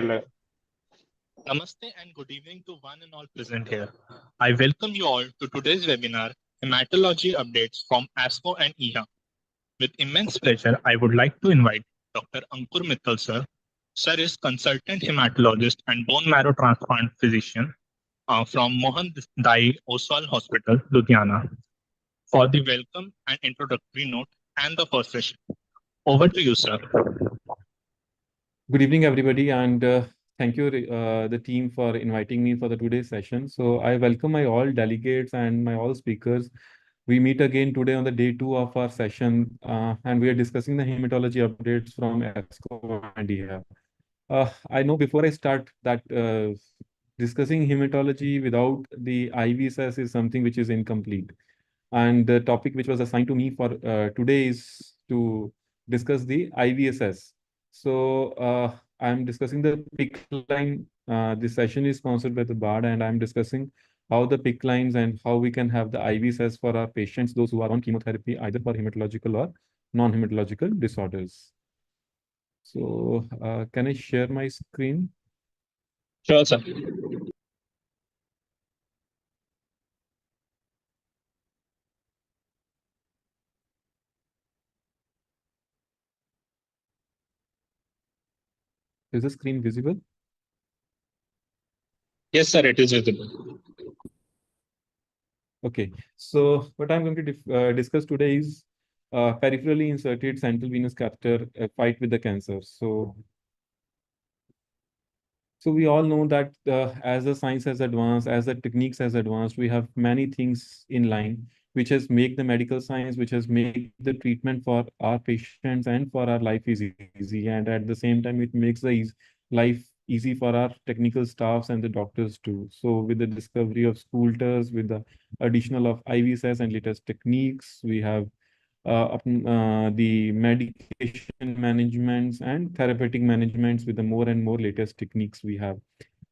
Namaste and good evening to one and all present here. I welcome you all to today's webinar, Hematology Updates from ASCO and EHA. With immense pleasure, I would like to invite Dr. Ankur Mittal sir. Sir is consultant hematologist and bone marrow transplant physician from Mohan Dai Oswal Hospital, Ludhiana, for the welcome and introductory note and the first session. Over to you, sir. Good evening, everybody, and thank you, the team, for inviting me for the today's session. So I welcome my all delegates and my all speakers. We meet again today on the day 2 of our session, and we are discussing the hematology updates from ASCO and EHA. I know before I start that discussing hematology without the IVSS is something which is incomplete. And the topic which was assigned to me for today is to discuss the IVSS. So I'm discussing the PIC line. This session is sponsored by the BARD, and I'm discussing how the PIC lines and how we can have the IVSS for our patients, those who are on chemotherapy, either for hematological or non-hematological disorders. So can I share my screen? Sure, sir. Is the screen visible? Yes, sir, it is visible. Okay, so what I'm going to discuss today is peripherally inserted central venous catheter fight with the cancer. So we all know that as the science has advanced, as the techniques has advanced, we have many things in line, which has made the medical science, which has made the treatment for our patients and for our life is easy. And at the same time, it makes the life easy for our technical staffs and the doctors too. So with the discovery of Schoolters, with the additional of IVSS and latest techniques, we have the medication managements and therapeutic managements with the more and more latest techniques we have.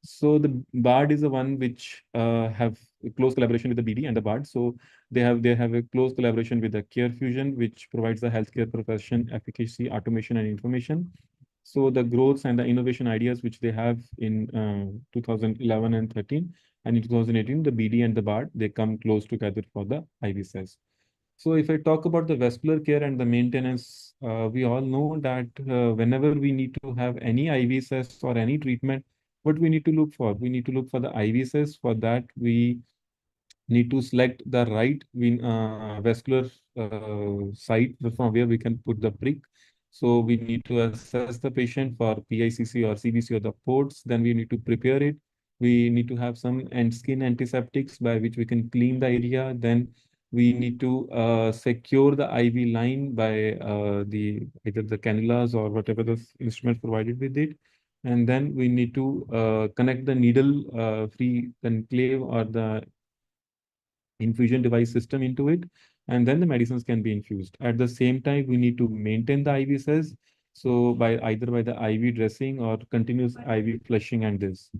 So the BARD is the one which have a close collaboration with the BD and the BARD. So they have a close collaboration with the Care Fusion, which provides the healthcare profession efficacy, automation, and information. So the growths and the innovation ideas which they have in 2011 and 13, and in 2018, the BD and the BARD, they come close together for the IVSS. So if I talk about the vascular care and the maintenance, we all know that whenever we need to have any IVSS or any treatment, what we need to look for? We need to look for the IVSS. For that, we need to select the right vascular site from where we can put the prick. So we need to assess the patient for PICC or CBC or the ports. Then we need to prepare it. We need to have some and skin antiseptics by which we can clean the area. Then we need to secure the IV line by the either the cannulas or whatever the instruments provided with it. And then we need to connect the needle free conclave or the infusion device system into it, and then the medicines can be infused. At the same time, we need to maintain the IV cells, so by either by the IV dressing or continuous IV flushing and this.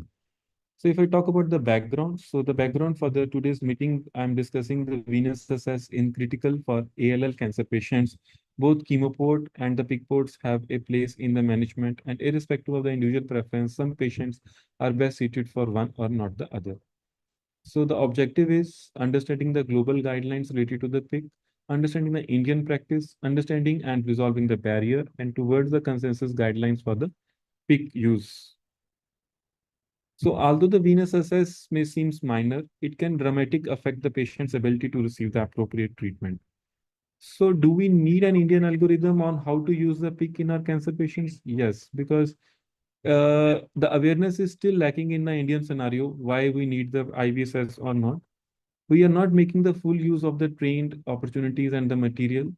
So if I talk about the background, so the background for the today's meeting, I'm discussing the venous access in critical for ALL cancer patients. Both chemoport and the PIC ports have a place in the management, and irrespective of the individual preference, some patients are best suited for one or not the other. So the objective is understanding the global guidelines related to the PIC, understanding the Indian practice, understanding and resolving the barrier, and towards the consensus guidelines for the PIC use. So although the venous access may seem minor, it can dramatically affect the patient's ability to receive the appropriate treatment. So do we need an Indian algorithm on how to use the PIC in our cancer patients? Yes, because the awareness is still lacking in the Indian scenario, why we need the IVSS or not. We are not making the full use of the trained opportunities and the material.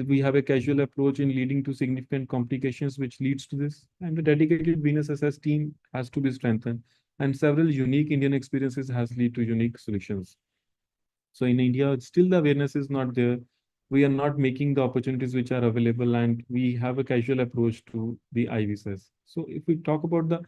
We have a casual approach in leading to significant complications, which leads to this. And the dedicated venous SS team has to be strengthened. And several unique Indian experiences has led to unique solutions. So in India, still the awareness is not there. We are not making the opportunities which are available, and we have a casual approach to the IVSS. So if we talk about the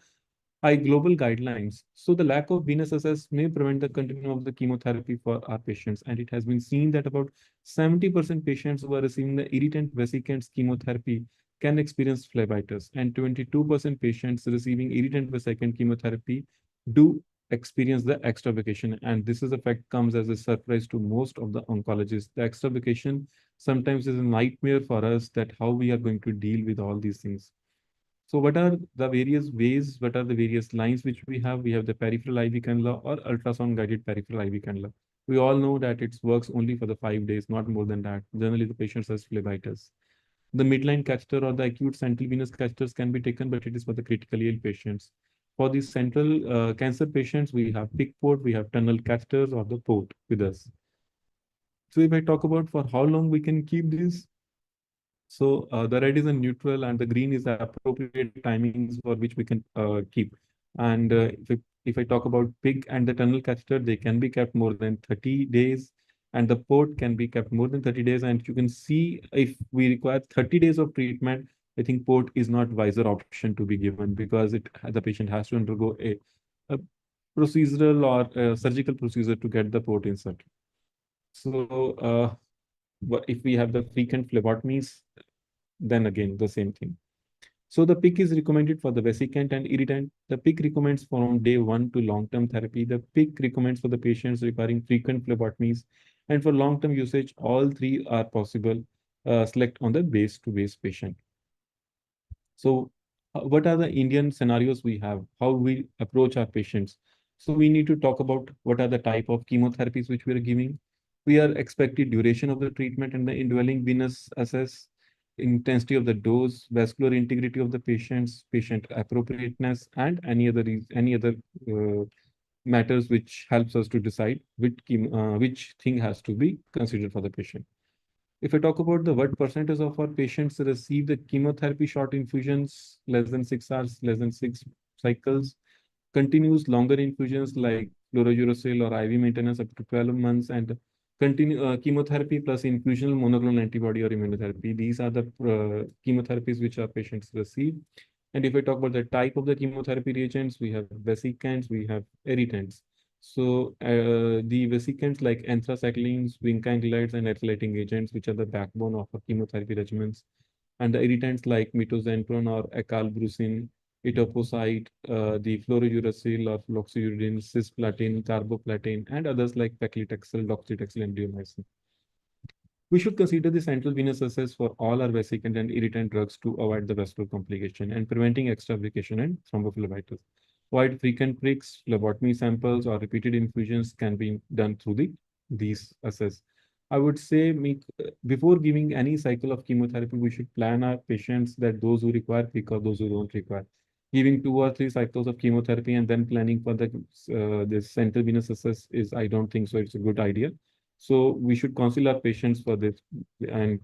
global guidelines. So the lack of venous access may prevent the continuum of the chemotherapy for our patients. And it has been seen that about 70% patients who are receiving the irritant vesicants chemotherapy, can experience phlebitis, and 22% patients receiving irritant vesicant chemotherapy do experience the extravacation. And this is effect comes as a surprise to most of the oncologists. The extravacation sometimes is a nightmare for us, that how we are going to deal with all these things. So what are the various ways, what are the various lines which we have? We have the peripheral IV cannula or ultrasound guided peripheral IV cannula. We all know that it works only for the 5 days, not more than that. Generally, the patient has phlebitis. The midline catheter or the acute central venous catheters can be taken, but it is for the critically ill patients. For the central cancer patients, we have PIC port, we have tunnel catheters or the port with us. So if I talk about for how long we can keep this, so the red is a neutral and the green is the appropriate timings for which we can keep. And if I talk about pig and the tunnel catheter, they can be kept more than 30 days, and the port can be kept more than 30 days. And you can see if we require 30 days of treatment, I think port is not wiser option to be given, because the patient has to undergo a procedural or surgical procedure to get the port insert. So if we have the frequent phlebotomies, then again the same thing. So the PIC is recommended for the vesicant and irritant. The PIC recommends from day 1 to long-term therapy. The PIC recommends for the patients requiring frequent phlebotomies. And for long-term usage, all three are possible. Select on the base-to-base patient. So what are the Indian scenarios we have? How we approach our patients? So we need to talk about what are the type of chemotherapies which we are giving. We are expected duration of the treatment and the indwelling venous assess, intensity of the dose, vascular integrity of the patients, patient appropriateness, and any other uh, matters which helps us to decide which thing has to be considered for the patient. If I talk about the what percentage of our patients receive the chemotherapy short infusions, less than 6 hours, less than 6 cycles, continues longer infusions like fluorouracil or IV maintenance up to 12 months, and continue chemotherapy plus infusional monoclonal antibody or immunotherapy. These are the chemotherapies which our patients receive. And if I talk about the type of the chemotherapy reagents, we have vesicants, we have irritants. So the vesicants like anthracyclines, vincrilides, and ethylating agents, which are the backbone of our chemotherapy regimens, and the irritants like mitoxantrone or acalbrucin, etoposide, the fluorouracil or fluoxetine, cisplatin, carboplatin, and others like paclitaxel, doxycycline, and bleomycin. We should consider the central venous access for all our vesicant and irritant drugs to avoid the vascular complication and preventing extravacation and thrombophlebitis. Avoid frequent pricks, phlebotomy samples, or repeated infusions can be done through these assess. I would say before giving any cycle of chemotherapy, we should plan our patients that those who require prick or those who don't require. Giving 2 or 3 cycles of chemotherapy and then planning for the central venous access is, I don't think so. It's a good idea. So we should counsel our patients for this. And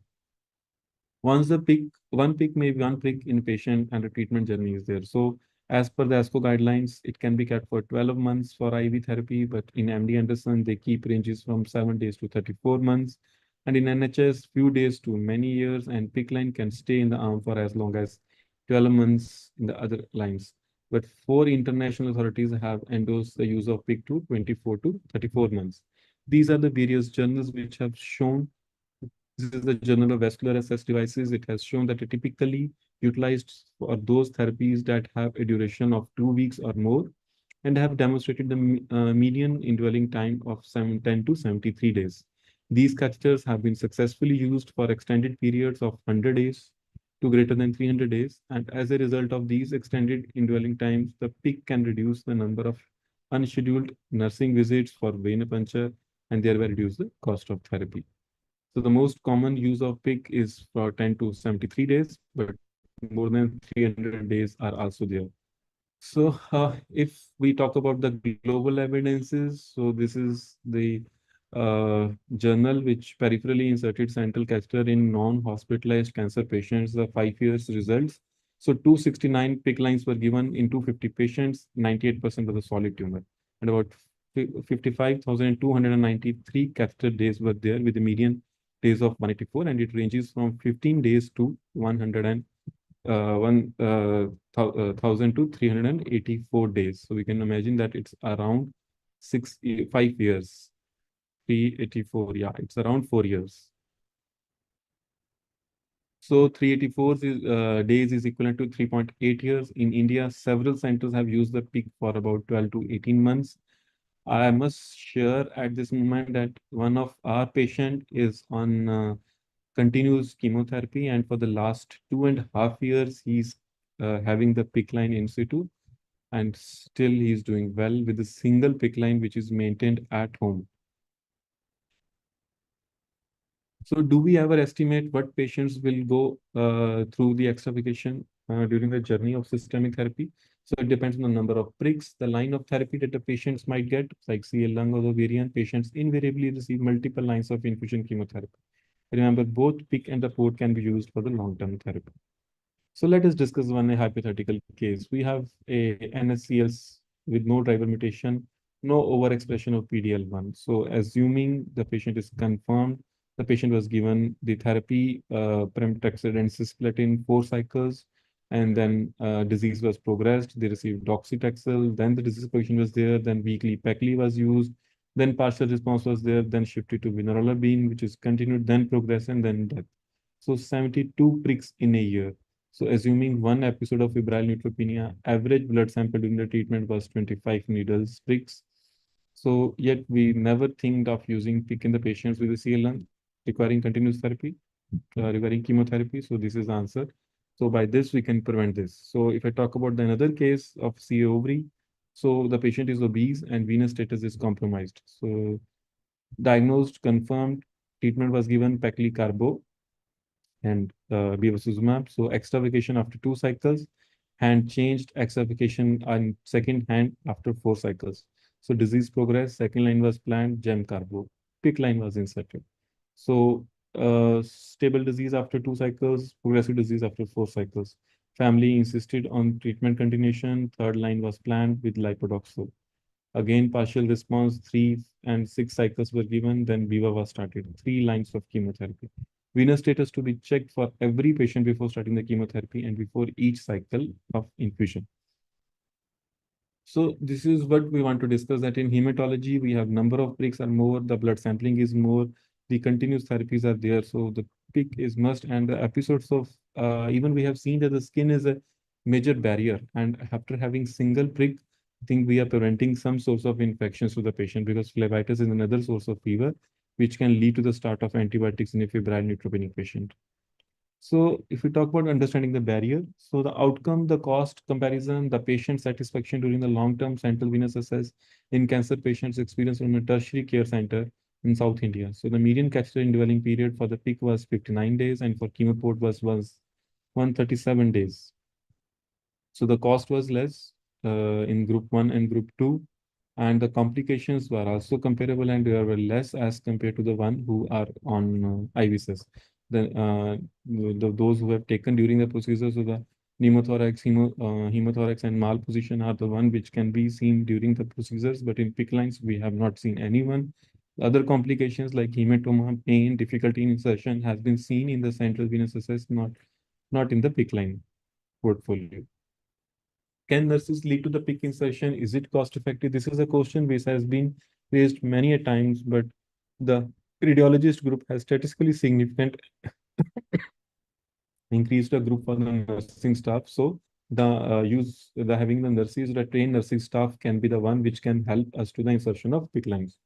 once the peak, one peak may be one peak in patient and the treatment journey is there. So as per the ASCO guidelines, it can be kept for 12 months for IV therapy, but in MD Anderson, they keep ranges from 7 days to 34 months. And in NHS, few days to many years, and PIC line can stay in the arm for as long as 12 months in the other lines. But 4 international authorities have endorsed the use of PIC to 24 to 34 months. These are the various journals which have shown. This is the Journal of Vascular Access Devices. It has shown that it typically utilized for those therapies that have a duration of 2 weeks or more and have demonstrated the median indwelling time of 10 to 73 days. These catheters have been successfully used for extended periods of 100 days to greater than 300 days. And as a result of these extended indwelling times, the PIC can reduce the number of unscheduled nursing visits for venipuncture and thereby reduce the cost of therapy. So the most common use of PIC is for 10 to 73 days, but more than 300 days are also there. So if we talk about the global evidences, so this is the journal which peripherally inserted central catheter in non-hospitalized cancer patients, the 5 years results. So 269 PIC lines were given in 250 patients, 98% of the solid tumor, and about 55,293 catheter days were there with a median days of 184, and it ranges from 15 days to 1,000 to 384 days. So we can imagine that it's around 5 years. 384, yeah, it's around 4 years. So 384 days is equivalent to 3.8 years. In India, several centers have used the PIC for about 12 to 18 months. I must share at this moment that one of our patient is on continuous chemotherapy, and for the last 2.5 years, he's having the PIC line in situ, and still he's doing well with a single PIC line which is maintained at home. So do we ever estimate what patients will go through the extravacation during the journey of systemic therapy? So it depends on the number of pricks, the line of therapy that the patients might get, like CL lung or ovarian. Patients invariably receive multiple lines of infusion chemotherapy. Remember, both PIC and the port can be used for the long-term therapy. So let us discuss one hypothetical case. We have a NSCLs with no driver mutation, no overexpression of PDL1. So assuming the patient is confirmed, the patient was given the therapy, pemetrexed and cisplatin 4 cycles, and then disease was progressed. They received doxycycline, then the disease progression was there, then weekly Pecli was used, then partial response was there, then shifted to vinorelbine, which is continued, then progress, and then death. So 72 pricks in a year. So assuming one episode of febrile neutropenia, average blood sample during the treatment was 25 needles pricks. So yet we never think of using PIC in the patients with a CLN requiring continuous therapy, requiring chemotherapy. So this is the answer. So by this we can prevent this. So if I talk about the another case of CA ovary, so the patient is obese and venous status is compromised. So diagnosed, confirmed, treatment was given paclitaxel and bevacizumab. So extravacation after 2 cycles, hand changed, extravacation on second hand after 4 cycles. So disease progress, second line was planned, gem carbo, PIC line was inserted. So stable disease after 2 cycles, progressive disease after 4 cycles. Family insisted on treatment continuation. Third line was planned with lipodoxal. Again, partial response, 3 and 6 cycles were given, then Viva was started, 3 lines of chemotherapy. Venous status to be checked for every patient before starting the chemotherapy and before each cycle of infusion. So this is what we want to discuss, that in hematology, we have number of pricks are more, the blood sampling is more, the continuous therapies are there. So the pick is must, and the episodes of, even we have seen that the skin is a major barrier. And after having single prick, I think we are preventing some source of infections to the patient, because phlebitis is another source of fever, which can lead to the start of antibiotics in a febrile neutropenic patient. So if we talk about understanding the barrier, so the outcome, the cost comparison, the patient satisfaction during the long-term central venous access in cancer patients experience from a tertiary care center in South India. So the median catheter indwelling period for the peak was 59 days and for chemoport was 137 days. So the cost was less in group 1 and group 2, and the complications were also comparable, and they were less as compared to the one who are on IVSS. Those who have taken during the procedure, so the pneumothorax and malposition are the one which can be seen during the procedures, but in PICC lines, we have not seen anyone. Other complications like hematoma, pain, difficulty in insertion has been seen in the central venous access, not in the PICC line portfolio. Can nurses lead to the PICC insertion? Is it cost effective? This is a question which has been raised many a times, but the radiologist group has statistically significant increased a group for the nursing staff. So the having the nurses, the trained nursing staff can be the one which can help us to the insertion of PICC lines.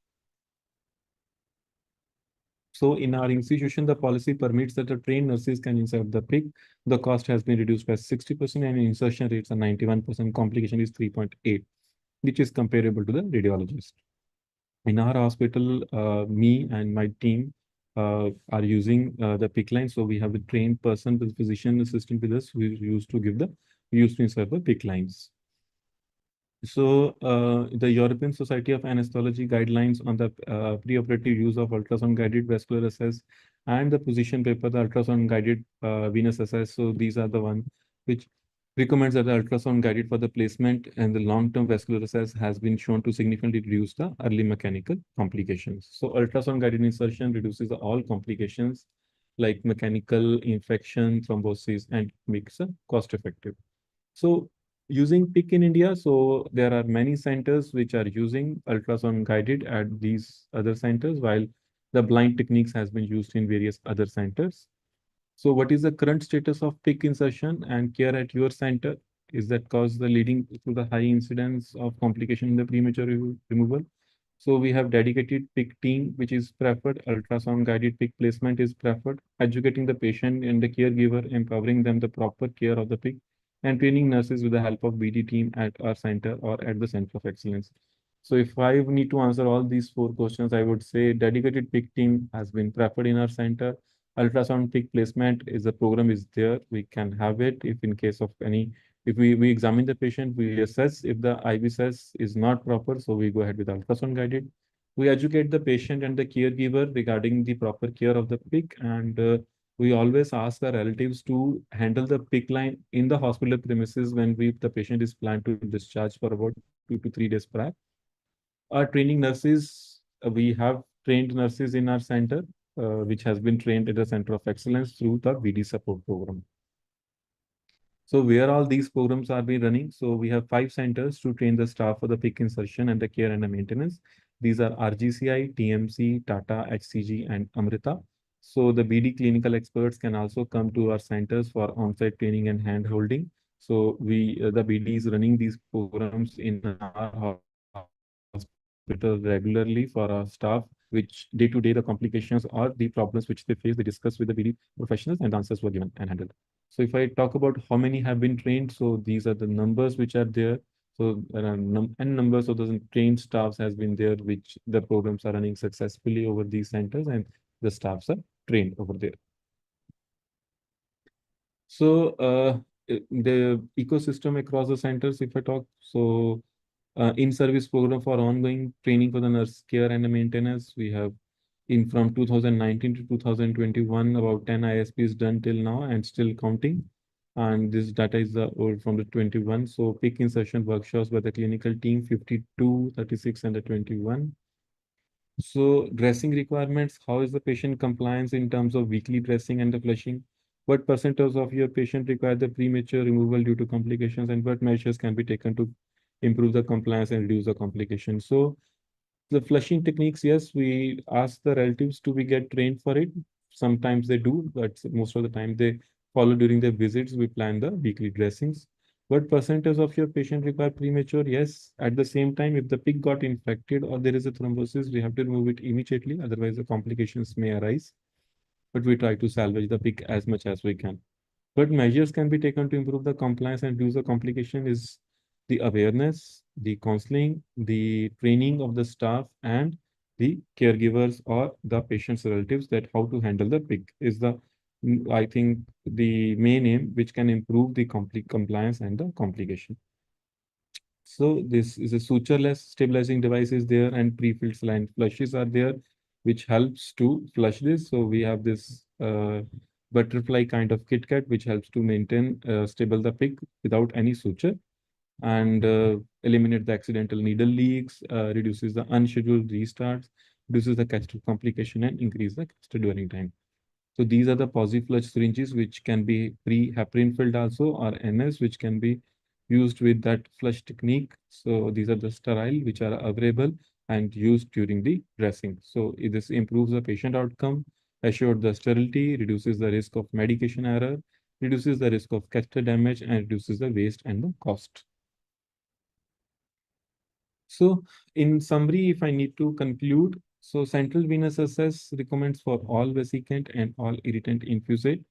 So in our institution, the policy permits that the trained nurses can insert the PIC. The cost has been reduced by 60% and insertion rates are 91%. Complication is 3.8, which is comparable to the radiologist. In our hospital, me and my team are using the PIC line. So we have a trained person, the physician assistant with us, who is used to insert the PIC lines. So the European Society of Anesthesiology guidelines on the preoperative use of ultrasound-guided vascular access and the position paper, the ultrasound-guided venous access. So these are the one which recommends that the ultrasound guided for the placement and the long-term vascular access has been shown to significantly reduce the early mechanical complications. So ultrasound guided insertion reduces all complications like mechanical infection, thrombosis, and makes it cost effective. So using PIC in India, so there are many centers which are using ultrasound guided at these other centers, while the blind techniques has been used in various other centers. So what is the current status of PIC insertion and care at your center? Is that cause the leading to the high incidence of complication in the premature removal? So we have dedicated PIC team, which is preferred. Ultrasound guided PIC placement is preferred. Educating the patient and the caregiver, empowering them the proper care of the PIC, and training nurses with the help of BD team at our center or at the Center of Excellence. So if I need to answer all these four questions, I would say dedicated PIC team has been preferred in our center. Ultrasound peak placement is the program is there. We can have it if in case of any, if we examine the patient, we assess if the IBSS is not proper, so we go ahead with ultrasound guided. We educate the patient and the caregiver regarding the proper care of the PIC, and we always ask the relatives to handle the PIC line in the hospital premises when the patient is planned to discharge for about 2 to 3 days prior. Our training nurses, we have trained nurses in our center, which has been trained at the Center of Excellence through the BD support program. So where all these programs are being running? So we have 5 centers to train the staff for the PIC insertion and the care and the maintenance. These are RGCI, TMC, Tata, HCG, and Amrita. So the BD clinical experts can also come to our centers for on-site training and hand holding. So the BD is running these programs in our hospital regularly for our staff, which day-to-day the complications or the problems which they face, they discuss with the BD professionals and the answers were given and handled. So if I talk about how many have been trained, so these are the numbers which are there. So there are n numbers of those trained staffs has been there, which the programs are running successfully over these centers, and the staffs are trained over there. So the ecosystem across the centers, if I talk, so in-service program for ongoing training for the nurse care and the maintenance, we have in from 2019 to 2021, about 10 ISPs done till now and still counting. And this data is the old from the 21. So peak insertion workshops by the clinical team, 52, 36, and the 21. So dressing requirements, how is the patient compliance in terms of weekly dressing and the flushing? What percentage of your patient require the premature removal due to complications, and what measures can be taken to improve the compliance and reduce the complications? So the flushing techniques, yes, we ask the relatives to be get trained for it. Sometimes they do, but most of the time they follow during their visits. We plan the weekly dressings. What percentage of your patient require premature? Yes. At the same time, if the pig got infected or there is a thrombosis, we have to remove it immediately. Otherwise, the complications may arise. But we try to salvage the pig as much as we can. What measures can be taken to improve the compliance and reduce the complication is the awareness, the counseling, the training of the staff, and the caregivers or the patient's relatives that how to handle the pig is the, I think, the main aim which can improve the complete compliance and the complication. So this is a sutureless stabilizing device is there, and pre-filled saline flushes are there, which helps to flush this. So we have this butterfly kind of KitKat, which helps to maintain stable the pig without any suture, and eliminate the accidental needle leaks, reduces the unscheduled restarts, reduces the catheter complication, and increase the catheter dwelling time. So these are the PosiFlush syringes, which can be pre-heparin filled also, or NS, which can be used with that flush technique. So these are the sterile, which are available and used during the dressing. So this improves the patient outcome, assures the sterility, reduces the risk of medication error, reduces the risk of catheter damage, and reduces the waste and the cost. So in summary, if I need to conclude, so central venous access recommends for all vesicant and all irritant infusate.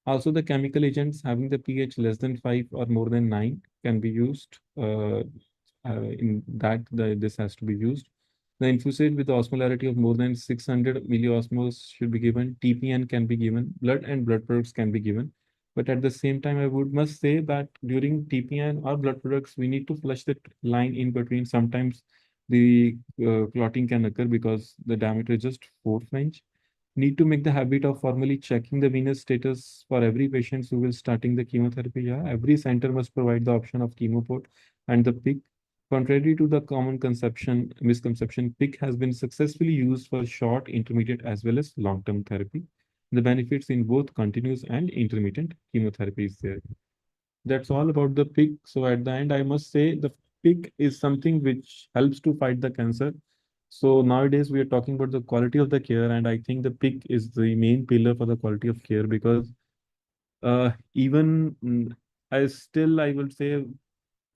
Also, the chemical agents having the pH less than 5 or more than 9 can be used. In that, this has to be used. The infusate with the osmolarity of more than 600 milliosmoles should be given. TPN can be given. Blood and blood products can be given. But at the same time, I would must say that during TPN or blood products, we need to flush the line in between. Sometimes the clotting can occur because the diameter is just 4 French. Need to make the habit of formally checking the venous status for every patient who will starting the chemotherapy. Yeah, every center must provide the option of chemoport and the PIC. Contrary to the common misconception, PIC has been successfully used for short, intermediate, as well as long-term therapy. The benefits in both continuous and intermittent chemotherapy is there. That's all about the PIC. So at the end, I must say the PIC is something which helps to fight the cancer. So nowadays we are talking about the quality of the care, and I think the PIC is the main pillar for the quality of care because Even I would say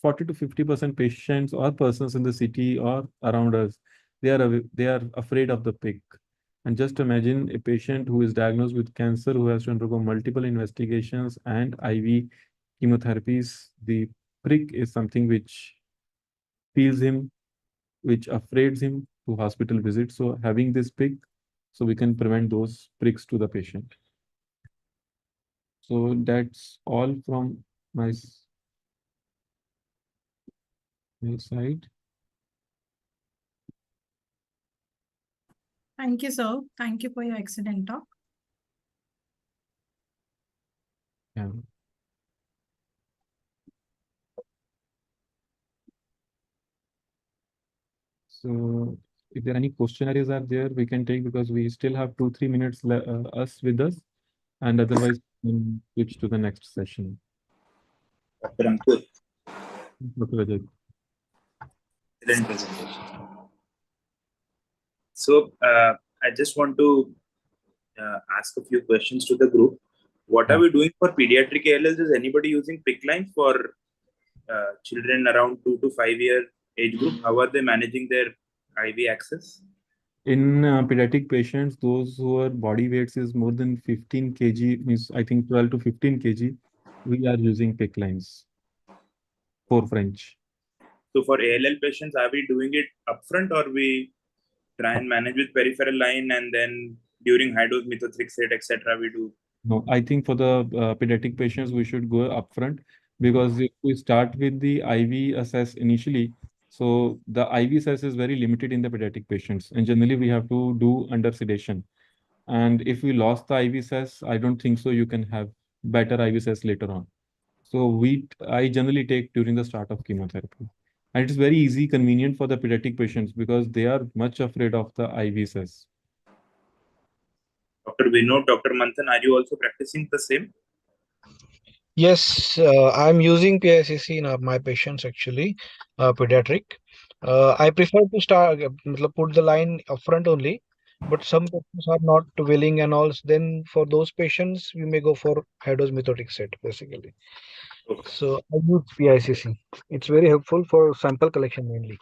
40 to 50% patients or persons in the city or around us, they are afraid of the pick. And just imagine a patient who is diagnosed with cancer, who has to undergo multiple investigations and IV chemotherapies. The prick is something which feels him, which afraids him to hospital visits. So having this prick, so we can prevent those pricks to the patient. So that's all from my, my side. Thank you, sir. Thank you for your excellent talk. Yeah. So if there are any questionnaires are there, we can take because we still have 2, 3 minutes us with us, and otherwise we can switch to the next session. Dr. Ankur, Dr. Rajat. excellent presentation. So I just want to ask a few questions to the group. What are we doing for pediatric ALS? Is anybody using PICC lines for children around 2 to 5 year age group? How are they managing their IV access? In pediatric patients, those who are body weights is more than 15 kg, means I think 12 to 15 kg, we are using PICC lines for French. So for ALL patients, are we doing it upfront or we try and manage with peripheral line and then during high dose methotrexate, etc., we do? No, I think for the pediatric patients, we should go upfront because if we start with the IV assess initially, so the IV assess is very limited in the pediatric patients, and generally we have to do under sedation. And if we lost the IV assess, I don't think so you can have better IV assess later on. So I generally take during the start of chemotherapy. And it's very easy, convenient for the pediatric patients because they are much afraid of the IV assess. Dr. Vinod, Dr. Manthan, are you also practicing the same? Yes, I'm using PICC in my patients actually, pediatric. I prefer to start, put the line upfront only, but some patients are not willing and all. Then for those patients, we may go for high dose methotrexate basically. Okay. So I use PICC. It's very helpful for sample collection mainly.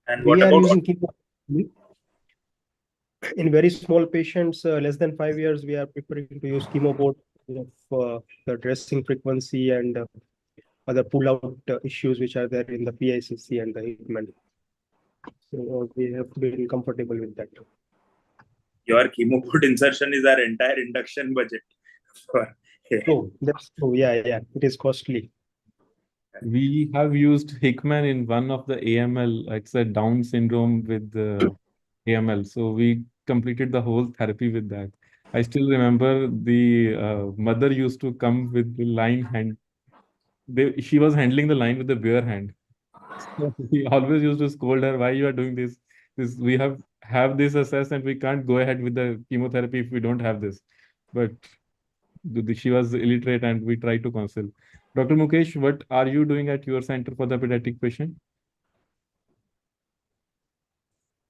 And We what are about using chemo in very small patients, less than 5 years. We are preferring to use chemo board of the dressing frequency and other pull-out issues which are there in the PICC and the Hickman. So we have been comfortable with that. your chemo board insertion is our entire induction budget? Oh, that's true. Yeah, yeah. It is costly. We have used Hickman in one of the AML. It's a Down syndrome with the AML. So we completed the whole therapy with that. I still remember the mother used to come with the line hand. She was handling the line with the bare hand. So we always used to scold her, why you are doing this? This we have this assess and we can't go ahead with the chemotherapy if we don't have this. But she was illiterate and we tried to counsel. Dr. Mukesh, what are you doing at your center for the pediatric patient?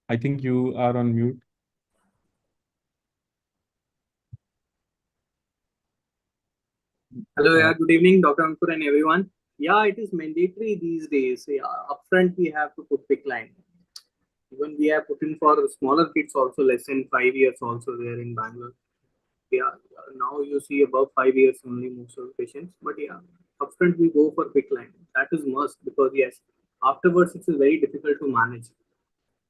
I think you are on mute. Hello, yeah, good evening, Dr. Ankur and everyone. Yeah, it is mandatory these days. Yeah, upfront we have to put PICC line. Even we have put in for smaller kids also, less than 5 years also there in Bangalore. Yeah, now you see above 5 years only most of the patients. But yeah, upfront we go for PICC line. That is must because yes, afterwards it is very difficult to manage.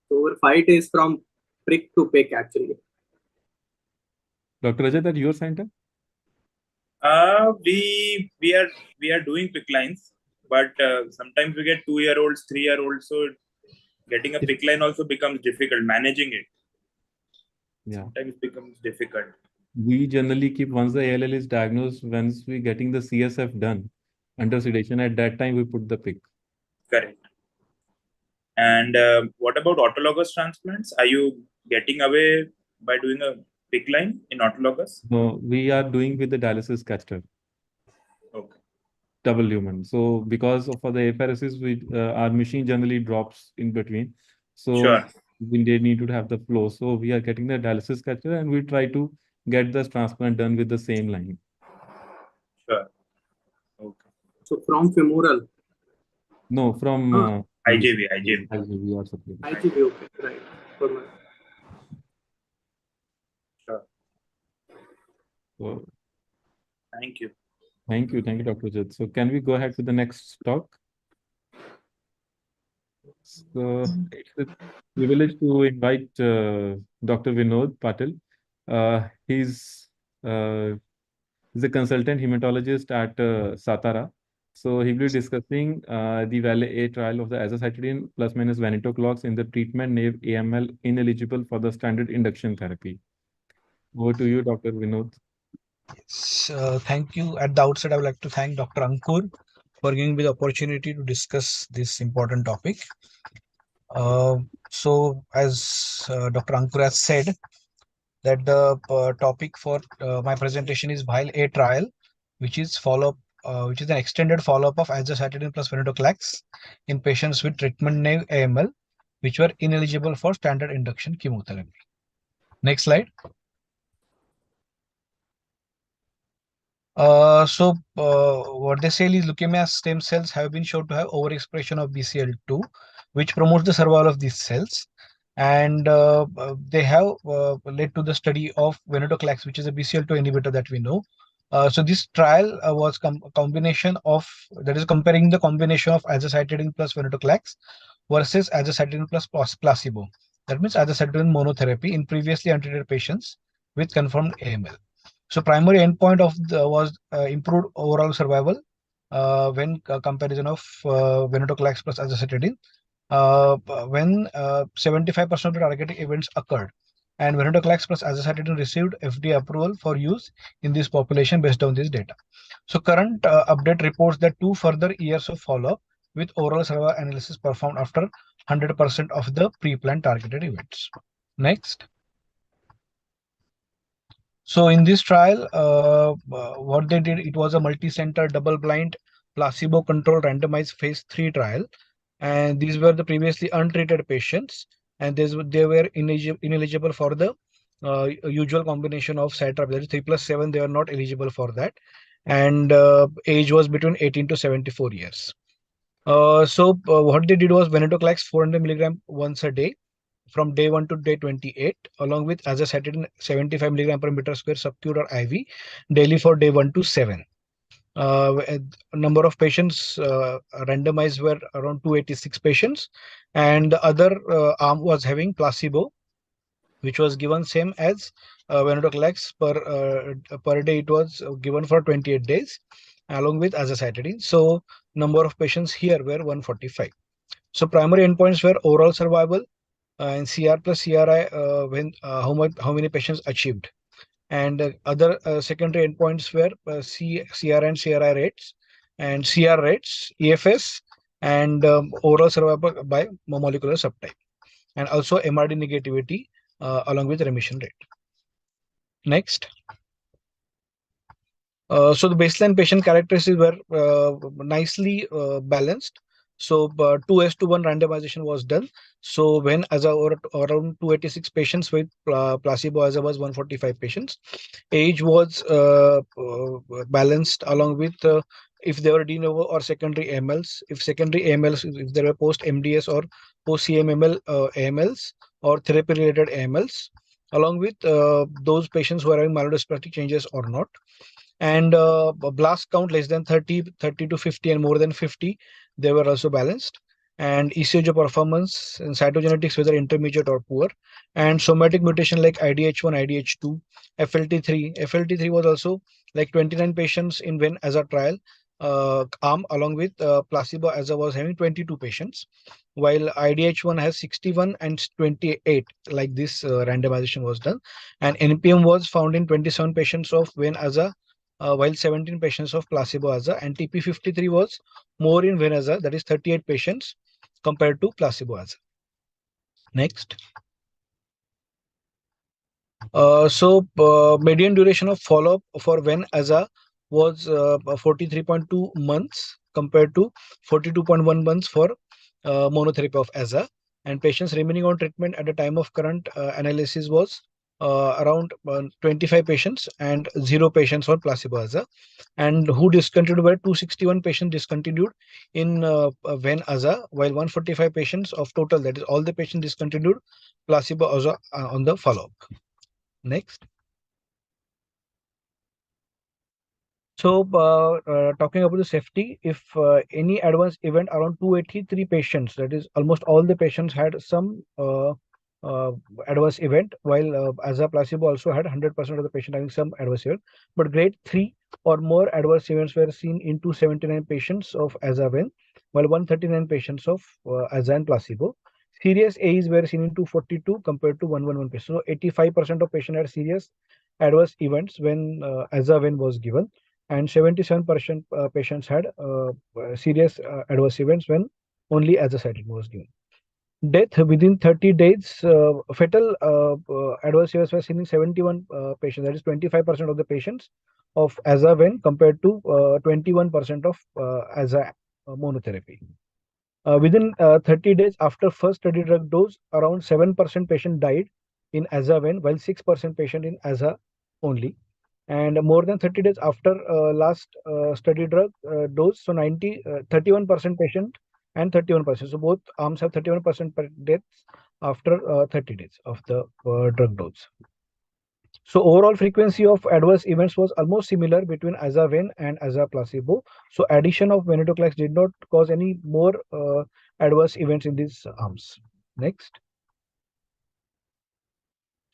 So our fight is from prick to pick actually. Dr. Rajat, at your center? We are doing PICC lines, but sometimes we get 2-year-olds, 3-year-olds. So getting a PICC line also becomes difficult. Managing it, Yeah. sometimes becomes difficult. We generally keep once the ALL is diagnosed, once we getting the CSF done under sedation, at that time we put the PIC. Correct. And what about autologous transplants? Are you getting away by doing a PICC line in autologous? No, we are doing with the dialysis catheter. Okay. Double lumen. So because of for the apheresis, our machine generally drops in between. So Sure. they need to have the flow. So we are getting the dialysis catheter and we try to get the transplant done with the same line. Sure. Okay. So from femoral, No, from IJV, IJV. IJV or something. IGB, okay, right. For Sure. So, Thank you. thank you, Dr. Jit. So can we go ahead with the next talk? So it's a privilege to invite Dr. Vinod Patil. He's a consultant hematologist at Satara. So he'll be discussing the VALE-A trial of the azacitidine plus minus venetoclax in the treatment naive AML ineligible for the standard induction therapy. Over to you, Dr. Vinod. Yes, thank you. At the outset, I would like to thank Dr. Ankur for giving me the opportunity to discuss this important topic. So, as Dr. Ankur has said, that the topic for my presentation is VALE-A trial, which is which is an extended follow-up of azacitidine plus venetoclax in patients with treatment-naive AML, which were ineligible for standard induction chemotherapy. Next slide. What they say is leukemia stem cells have been shown to have overexpression of BCL2, which promotes the survival of these cells. And they have led to the study of venetoclax, which is a BCL2 inhibitor that we know. So this trial was combination of, that is comparing the combination of azacitidine plus venetoclax versus azacitidine plus placebo. That means azacitidine monotherapy in previously untreated patients with confirmed AML. So primary endpoint of was improved overall survival when comparison of venetoclax plus azacitidine when 75% of the targeted events occurred, and venetoclax plus azacitidine received FDA approval for use in this population based on this data. So current update reports that 2 further years of follow-up with overall survival analysis performed after 100% of the pre-planned targeted events. Next. So in this trial, what they did, it was a multi-center, double-blind, placebo-controlled, randomized phase 3 trial, and these were the previously untreated patients, and they were ineligible for the usual combination of cytarab, that is 3+7. They are not eligible for that, and age was between 18 to 74 years. What they did was venetoclax 400 milligram once a day from day 1 to day 28, along with azacitidine 75 milligram per meter square subcut or IV daily for day 1 to 7. Number of patients randomized were around 286 patients, and the other arm was having placebo, which was given same as venetoclax per day. It was given for 28 days along with azacitidine. So number of patients here were 145. So primary endpoints were overall survival and CR plus CRI, how many patients achieved, and other secondary endpoints were CR and CRI rates, and CR rates, EFS, and overall survival by molecular subtype, and also MRD negativity along with remission rate. Next. So the baseline patient characteristics were nicely balanced. So 2:1 randomization was done. So when around 286 patients with placebo, as was 145 patients, age was balanced along with if they were de novo or secondary AMLs. If secondary AMLs, if there were post MDS or post CMML AMLs or therapy related AMLs, along with those patients who are having myelodysplastic changes or not. And blast count less than 30 to 50 and more than 50, they were also balanced. And ECOG performance and cytogenetics, whether intermediate or poor, and somatic mutation like IDH1, IDH2, FLT3 was also like 29 patients in when as a trial arm, along with placebo as I was having 22 patients, while IDH1 has 61 and 28, like this randomization was done. And NPM was found in 27 patients of when as a while 17 patients of placebo aza, and TP53 was more in Venaza, that is 38 patients compared to placebo aza. Next. Median duration of follow-up for Venaza was 43.2 months compared to 42.1 months for monotherapy of aza, and patients remaining on treatment at the time of current analysis was around 25 patients and 0 patients on placebo AZA, and who discontinued were 261 patients discontinued in when AZA, while 145 patients of total, that is all the patients discontinued placebo AZA on the follow-up. Next. So, talking about the safety, if any adverse event around 283 patients, that is almost all the patients had some adverse event, while as a placebo also had 100% of the patient having some adverse event. But grade 3 or more adverse events were seen in 279 patients of azaven, while 139 patients of azan placebo. Serious AEs were seen in 242 compared to 111 patients. So 85% of patients had serious adverse events when azaven was given, and 77% patients had serious adverse events when only azacitidine was given. Death within 30 days, fatal adverse events were seen in 71 patients, that is 25% of the patients of azaven compared to 21% of aza monotherapy. Within 30 days after first study drug dose, around 7% patient died in azaven, while 6% patient in aza only. And more than 30 days after last study drug dose, so 31% patient and 31%. So both arms have 31% deaths after 30 days of the drug dose. So overall frequency of adverse events was almost similar between azaven and aza placebo. So addition of venetoclax did not cause any more adverse events in these arms. Next.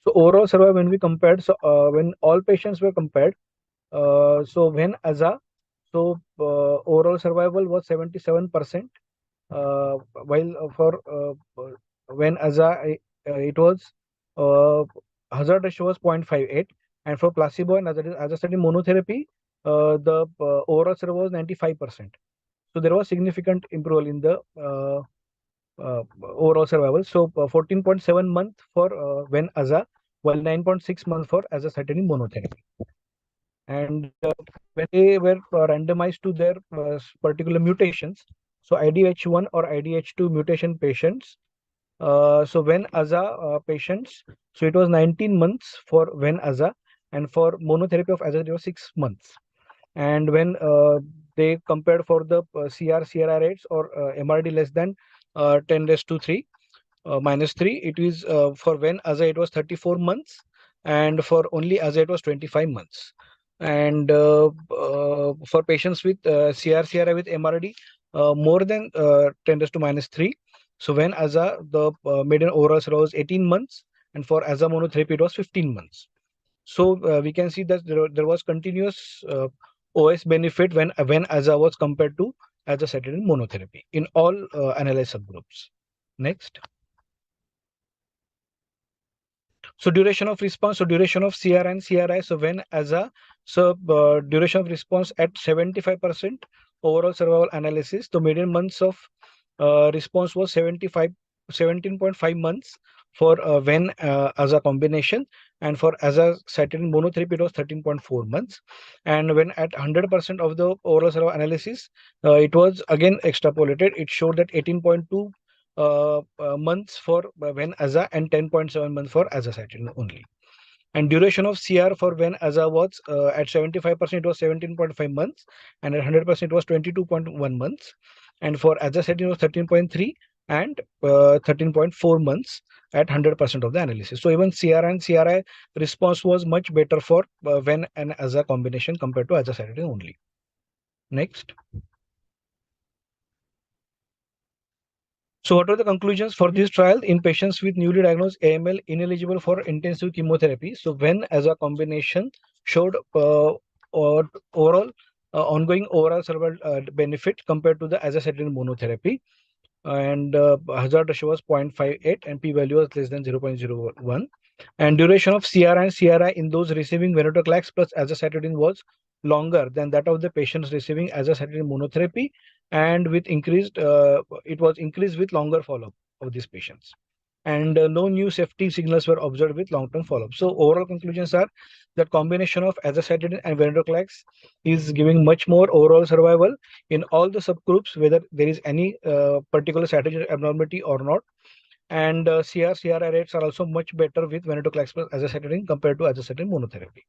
So overall survival when we compared, so when all patients were compared, so when aza, so overall survival was 77%, while for when aza it was hazard ratio was 0.58, and for placebo and azacitidine monotherapy, the overall survival was 95%. So there was significant improvement in the overall survival. So 14.7 months for when aza, while 9.6 months for azacitidine monotherapy. And when they were randomized to their particular mutations, so IDH1 or IDH2 mutation patients, so when aza patients, so it was 19 months for when aza, and for monotherapy of aza it was 6 months. And when they compared for the CR/CRI rates or MRD less than 10⁻³ -3, it is for when aza it was 34 months, and for only aza it was 25 months. And for patients with CR/CRI with MRD more than 10⁻⁻3, so when aza the median overall survival was 18 months, and for aza monotherapy it was 15 months. So we can see that there was continuous OS benefit when aza was compared to azacitidine monotherapy in all analyzed subgroups. Next. So duration of response, so duration of CR and CRI, so when aza, so duration of response at 75% overall survival analysis, the median months of response was 17.5 months for when aza combination, and for azacitidine monotherapy it was 13.4 months. And when at 100% of the overall survival analysis, it was again extrapolated, it showed that 18.2 months for when aza and 10.7 months for azacitidine only. And duration of CR for when aza was at 75% it was 17.5 months, and at 100% it was 22.1 months, and for azacitidine was 13.3 and 13.4 months at 100% of the analysis. So even CR and CRI response was much better for when and aza combination compared to azacitidine only. Next. So what are the conclusions for this trial in patients with newly diagnosed AML ineligible for intensive chemotherapy? So when as a combination showed overall ongoing overall survival benefit compared to the azacitidine monotherapy, and hazard ratio was 0.58 and p-value was less than 0.01. And duration of CR and CRI in those receiving venetoclax plus azacitidine was longer than that of the patients receiving azacitidine monotherapy, and with increased it was increased with longer follow-up of these patients. And no new safety signals were observed with long-term follow-up. So overall conclusions are that combination of azacitidine and venetoclax is giving much more overall survival in all the subgroups, whether there is any particular cytogenetic abnormality or not. And CR rates are also much better with venetoclax plus azacitidine compared to azacitidine monotherapy.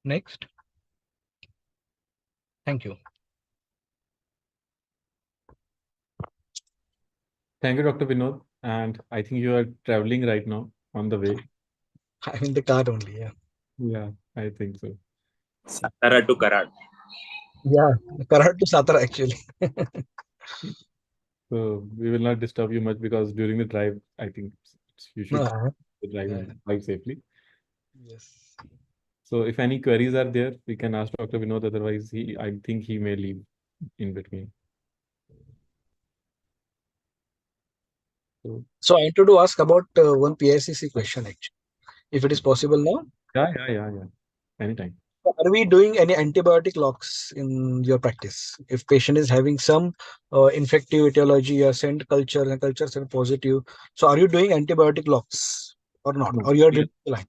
Next. Thank you. Thank you, Dr. Vinod. And I think you are traveling right now on the way. I'm in the car only, yeah. Yeah, I think so. Satara to Karad. Yeah, Karad to Satara actually. So we will not disturb you much because during the drive, I think you should No, drive yeah. and drive safely. Yes. So if any queries are there, we can ask Dr. Vinod. Otherwise, I think he may leave in between. So I wanted to ask about one PICC question actually, if it is possible now. Yeah. Anytime. Are we doing any antibiotic locks in your practice? If patient is having some infective etiology or sent culture and cultures are positive, so are you doing antibiotic locks or not? No, Or you are doing the line?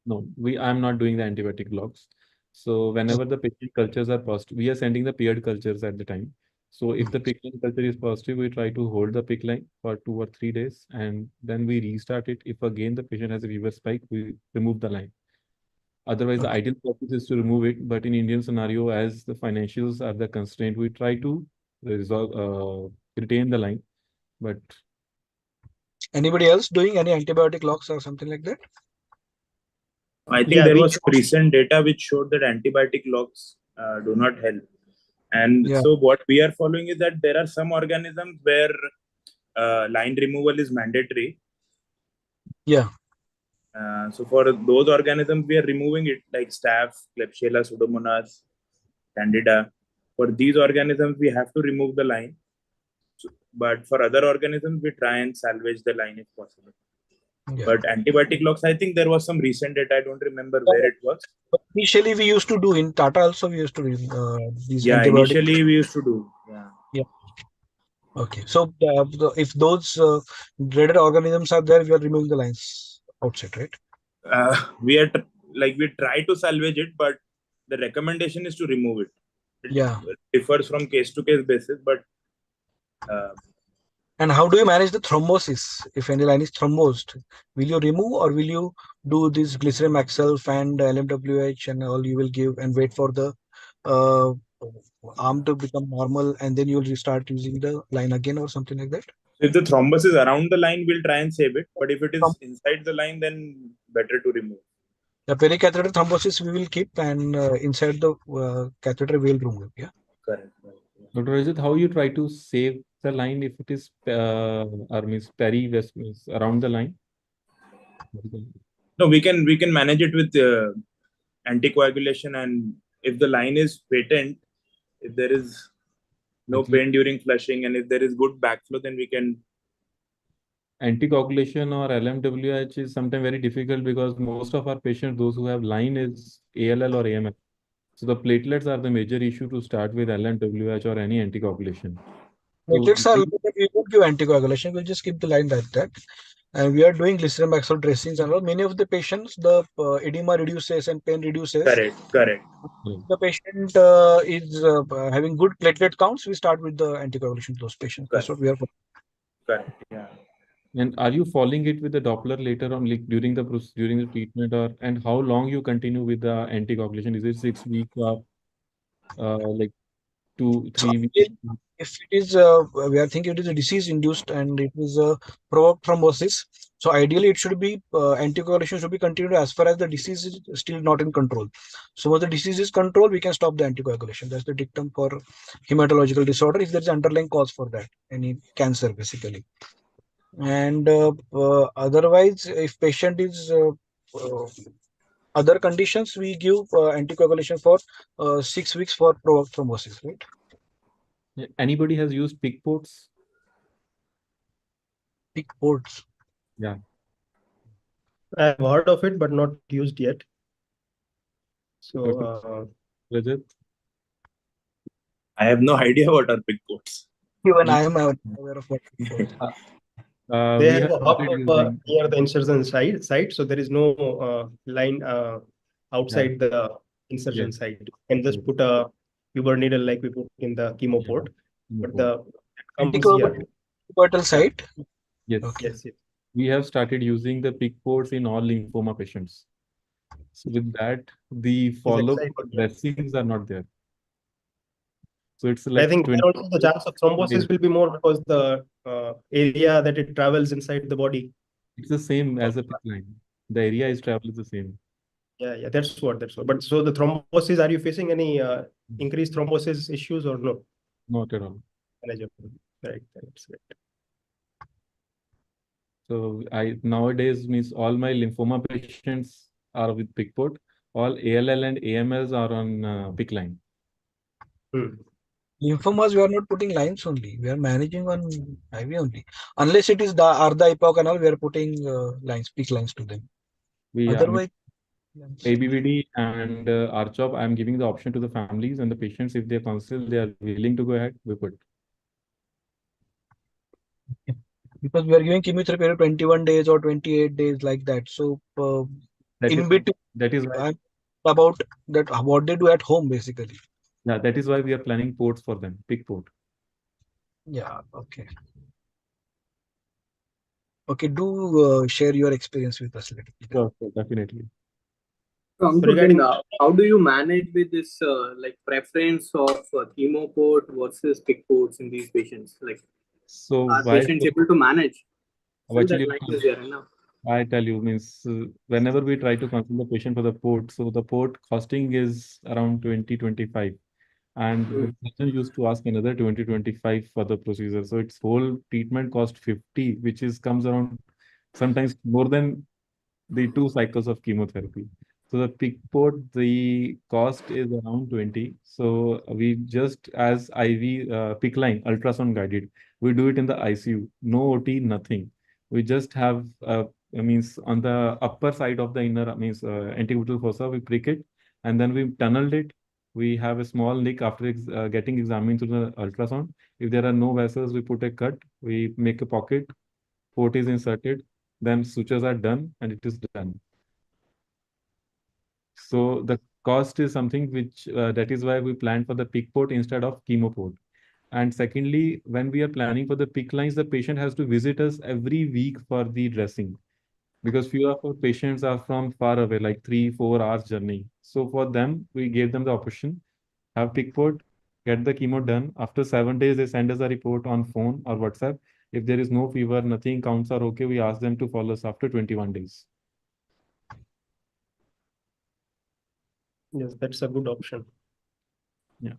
no, I'm not doing the antibiotic blocks. So whenever the patient cultures are positive, we are sending the paired cultures at the time. So if the pick line culture is positive, we try to hold the pick line for 2 or 3 days and then we restart it. If again the patient has a fever spike, we remove the line. Otherwise, the Okay. ideal practice is to remove it. But in Indian scenario, as the financials are the constraint, we try to retain the line. But Anybody else doing any antibiotic locks or something like that? I think Yeah, there we was recent data which showed that antibiotic locks do not help. And Yeah. so what we are following is that there are some organisms where line removal is mandatory. Yeah. So for those organisms, we are removing it like staph, Klebsiella, Pseudomonas, Candida. For these organisms, we have to remove the line. So, but for other organisms, we try and salvage the line if possible. Yeah. But antibiotic locks, I think there was some recent data. I don't remember where it was. But initially, we used to do in Tata also. We used to do these Yeah, antibiotic. initially we used to do. Yeah. Yeah. Okay. So if those dreaded organisms are there, we are removing the lines outside, right? We are we try to salvage it, but the recommendation is to remove it. It Yeah. differs from case to case basis, but And how do you manage the thrombosis? If any line is thrombosed, will you remove or will you do this glycerin maxilf and LMWH and all you will give and wait for the uh, arm to become normal and then you will restart using the line again or something like that? if the thrombus is around the line, we'll try and save it. But if it From is inside the line, then better to remove. the pericatheter thrombosis we will keep and inside the catheter we will remove. Yeah. Correct. Right. Yeah. Dr. Rajat, how you try to save the line if it is or means means around the line? No, we can manage it with anticoagulation, and if the line is patent, if there is no Actually, pain during flushing, and if there is good backflow, then we can. anticoagulation or LMWH is sometimes very difficult because most of our patients, those who have line is ALL or AML. So the platelets are the major issue to start with LMWH or any anticoagulation. So Platelets are we won't give anticoagulation. We'll just keep the line like that. And we are doing glycerin maxillary dressings and all. Many of the patients, the edema reduces and pain reduces. Correct. The patient is having good platelet counts. We start with the anticoagulation to those patients. That's what we are. Correct. Yeah. and are you following it with the Doppler later on, like during the treatment, or and how long you continue with the anticoagulation? Is it 6 weeks or like 2, So 3 weeks? if it is, we are thinking it is a disease induced and it is a provoked thrombosis. So ideally, it should be anticoagulation should be continued as far as the disease is still not in control. So once the disease is controlled, we can stop the anticoagulation. That's the dictum for hematological disorder. If there is underlying cause for that, any cancer basically. And otherwise, if patient is other conditions, we give anticoagulation for 6 weeks for provoked thrombosis, right? Anybody has used PIC ports? PIC ports. Yeah. I've heard of it, but not used yet. So, Rajat? I have no idea what are big quotes. Even I am aware of what PIC ports. they We have a hub started using. near the insertion site, so there is no line outside the insertion Yes. site. You can just put a Uber needle like we put in the chemo port, but the comes here. Anticoagulant site. Yes. Okay. Yes, yes. We have started using the PIC ports in all lymphoma patients. So with that, the follow-up exciting, yeah. dressings are not there. So it's I like think 20 there also the chance of thrombosis days. will be more because the area that it travels inside the body. It's the same as a PIC line. The area is travel is the same. Yeah, that's what. But so the thrombosis, are you facing any increased thrombosis issues or no? Not at all. Manageable. Right, that's great. So I nowadays means all my lymphoma patients are with PIC port. All ALL and AMLs are on PIC line. Lymphomas, we are not putting lines only. We are managing on IV only. Unless it is the Arda epoch and all, we are putting lines, peak lines to them. We Otherwise, ABVD and RCHOP, I'm giving the option to the families and the patients. If they consult, they are willing to go ahead, we put. because we are giving chemotherapy every 21 days or 28 days like that. So in between, That is why, I'm about that what they do at home basically. yeah, that is why we are planning ports for them, PIC port. Yeah. Okay. Okay. Do share your experience with us a little bit. Sure, definitely. So, Ankur, regarding- then, how do you manage with this like preference of chemo port versus PIC ports in these patients? Like, So are why patients able to manage? Still that actually line is there enough. I tell you means whenever we try to consult the patient for the port, so the port costing is around 20-25, and the surgeon used to ask another 20-25 for the procedure. So its whole treatment cost 50, which is comes around sometimes more than the 2 cycles of chemotherapy. So the PIC port, the cost is around 20. So we just as IV PIC line, ultrasound guided, we do it in the ICU, no OT, nothing. We just have, means on the upper side of the inner, means antecubital fossa, we prick it and then we tunneled it. We have a small nick after getting examined through the ultrasound. If there are no vessels, we put a cut, we make a pocket, port is inserted, then sutures are done and it is done. So the cost is something which that is why we plan for the PIC port instead of chemo port. And secondly, when we are planning for the PIC lines, the patient has to visit us every week for the dressing because few of our patients are from far away, like 3-4 hours journey. So for them, we gave them the option, have PIC port, get the chemo done. After 7 days, they send us a report on phone or WhatsApp. If there is no fever, nothing, counts are okay, we ask them to follow us after 21 days. Yes, that's a good option. Yeah.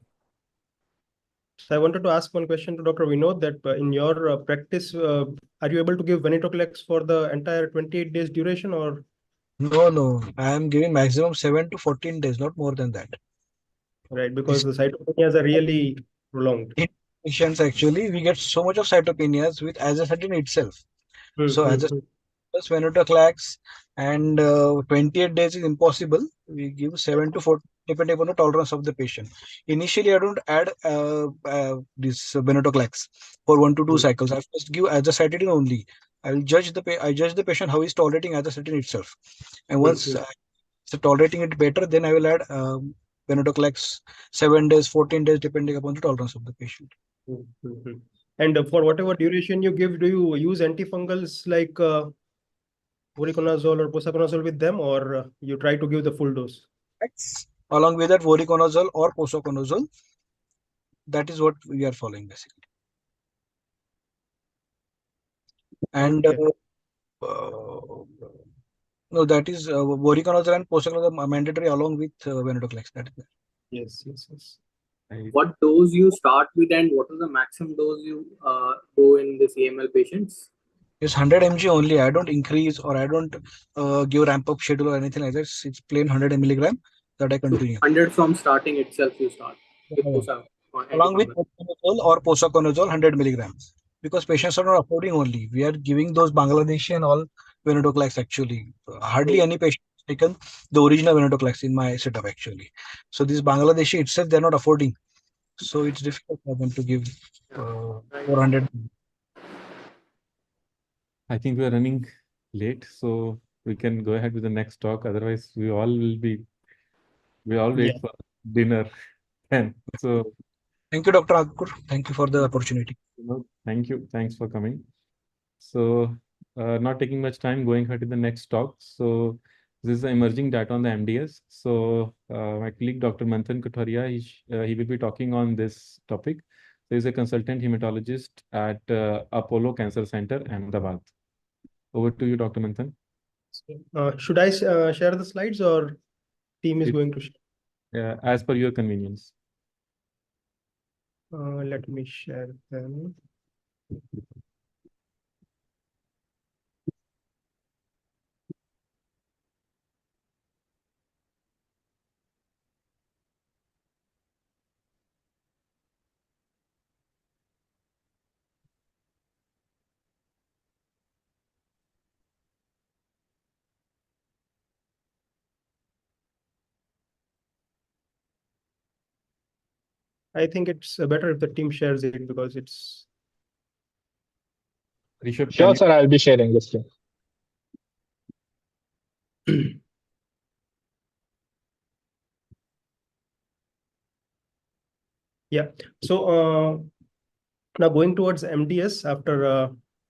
So I wanted to ask one question to Dr. Vinod that in your practice, are you able to give venetoclax for the entire 28 days duration or? No. I am giving maximum 7 to 14 days, not more than that. Right, because the cytopenias are really prolonged. In patients, actually, we get so much of cytopenias with azacitidine itself. So plus venetoclax and 28 days is impossible. We give 7 to 4 depending upon the tolerance of the patient. Initially, I don't add this venetoclax for 1 to 2 cycles. I first give azacitidine only. I will judge the patient how he's tolerating azacitidine itself, and once tolerating it better, then I will add venetoclax 7 days, 14 days, depending upon the tolerance of the patient. And for whatever duration you give, do you use antifungals like voriconazole or posaconazole with them, or you try to give the full dose? Along with that, voriconazole or posaconazole, that is what we are following basically. And no, that is voriconazole and posaconazole are mandatory along with venetoclax. That is there. Yes. What dose you start with and what is the maximum dose you go in this AML patients? It's 100 mg only. I don't increase or I don't give ramp up schedule or anything like that. It's plain 100 milligram that I continue. 100 from starting itself you start with Along with voriconazole or posaconazole 100 milligrams. Because patients are not affording only. We are giving those Bangladeshi and all venetoclax actually. Hardly any patient has taken the original venetoclax in my setup actually. So this Bangladeshi itself, they're not affording. So it's difficult for them to give 400. I think we are running late, so we can go ahead with the next talk. Otherwise, we all wait for dinner. And so Thank you, Dr. Ankur. Thank you for the opportunity. thank you. Thanks for coming. So not taking much time, going ahead to the next talk. So this is the emerging data on the MDS. So my colleague Dr. Manthan Kataria, he will be talking on this topic. So he's a consultant hematologist at Apollo Cancer Center, Ahmedabad. Over to you, Dr. Manthan. Should I share the slides or team is going to share? As per your convenience. Let me share them. I think it's better if the team shares it because it's. Rishabh, Sure, sir. I'll be sharing this thing. Yeah. So now going towards MDS after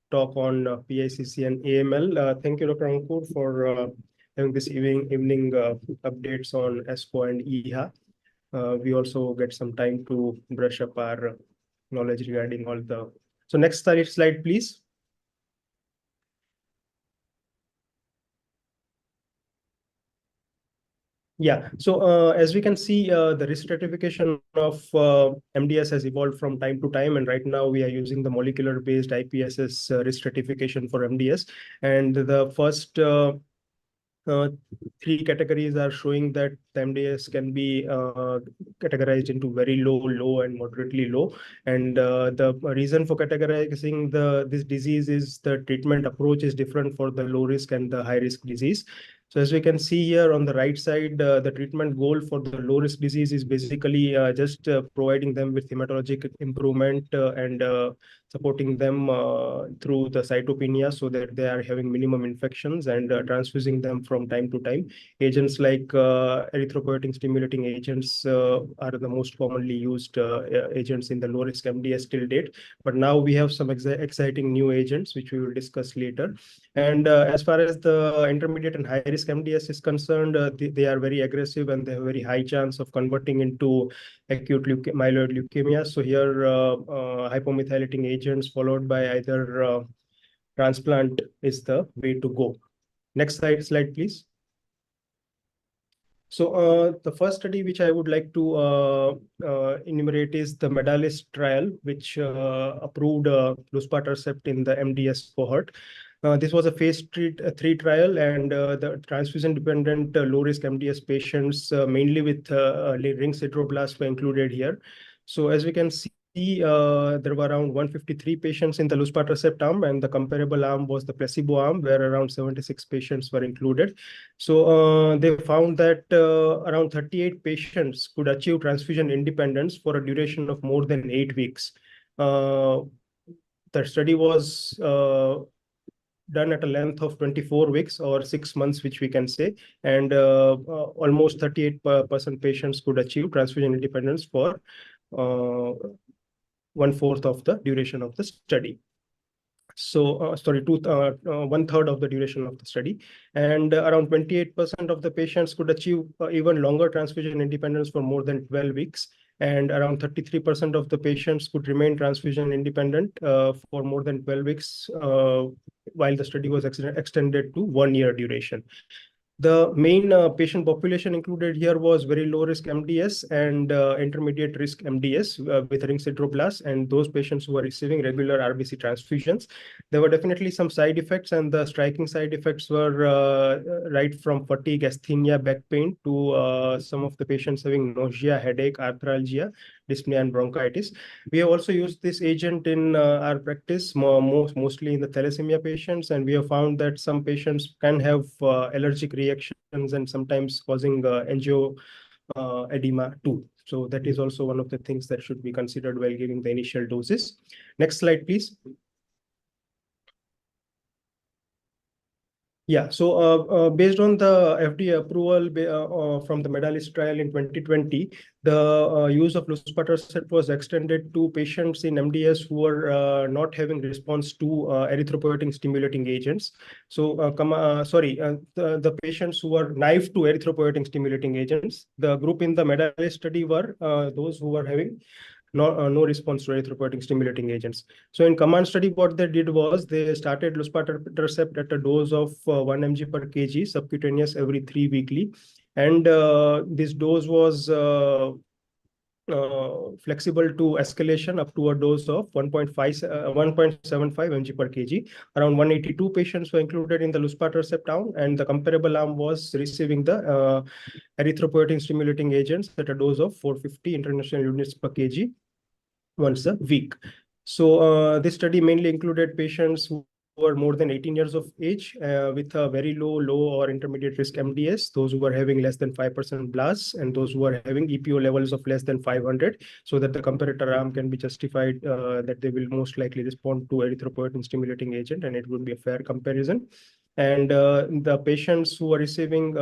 talk on PICC and AML. Thank you, Dr. Ankur, for having this evening updates on ASCO and EHA. We also get some time to brush up our knowledge regarding all the. So next slide, please. Yeah, so as we can see, the risk stratification of MDS has evolved from time to time, and right now we are using the molecular-based IPSS risk stratification for MDS. And the first three categories are showing that the MDS can be categorized into very low, low, and moderately low. And the reason for categorizing this disease is the treatment approach is different for the low risk and the high risk disease. So as we can see here on the right side, the treatment goal for the low risk disease is basically just providing them with hematologic improvement and supporting them through the cytopenia so that they are having minimum infections and transfusing them from time to time. Agents like erythropoietin stimulating agents are the most commonly used agents in the low risk MDS till date. But now we have some exciting new agents, which we will discuss later. And as far as the intermediate and high risk MDS is concerned, they are very aggressive and they have a very high chance of converting into acute myeloid leukemia. So here, hypomethylating agents followed by either transplant is the way to go. Next slide, please. So the first study which I would like to enumerate is the MEDALIST trial, which approved luspatercept in the MDS cohort. This was a phase 3 trial, and the transfusion-dependent low-risk MDS patients, mainly with ring sideroblasts, were included here. So as we can see, there were around 153 patients in the luspatercept arm, and the comparable arm was the placebo arm, where around 76 patients were included. So they found that around 38 patients could achieve transfusion independence for a duration of more than 8 weeks. The study was done at a length of 24 weeks or 6 months, which we can say, and almost 38% patients could achieve transfusion independence for 1/4 of the duration of the study. So, sorry, 1/3 of the duration of the study, and around 28% of the patients could achieve even longer transfusion independence for more than 12 weeks, and around 33% of the patients could remain transfusion independent for more than 12 weeks, while the study was extended to 1 year duration. The main patient population included here was very low risk MDS and intermediate risk MDS with ring sideroblasts, and those patients who were receiving regular RBC transfusions. There were definitely some side effects, and the striking side effects were right from fatigue, asthenia, back pain to some of the patients having nausea, headache, arthralgia, dyspnea, and bronchitis. We have also used this agent in our practice, mostly in the thalassemia patients, and we have found that some patients can have allergic reactions and sometimes causing angioedema too. So that is also one of the things that should be considered while giving the initial doses. Next slide, please. Yeah, so based on the FDA approval from the Medalist trial in 2020, the use of luspatercept was extended to patients in MDS who were not having response to erythropoietin stimulating agents. So, the patients who were naive to erythropoietin stimulating agents. The group in the Medalist study were those who were having no response to erythropoietin stimulating agents. So in command study, what they did was they started luspatercept at a dose of 1 mg per kg subcutaneous every 3 weekly. And this dose was flexible to escalation up to a dose of 1.75 mg per kg. Around 182 patients were included in the luspatercept arm, and the comparable arm was receiving the erythropoietin stimulating agents at a dose of 450 international units per kg once a week. So this study mainly included patients who were more than 18 years of age with a very low or intermediate risk MDS, those who were having less than 5% blasts, and those who are having EPO levels of less than 500, so that the comparator arm can be justified that they will most likely respond to erythropoietin stimulating agent, and it would be a fair comparison. And the patients who were receiving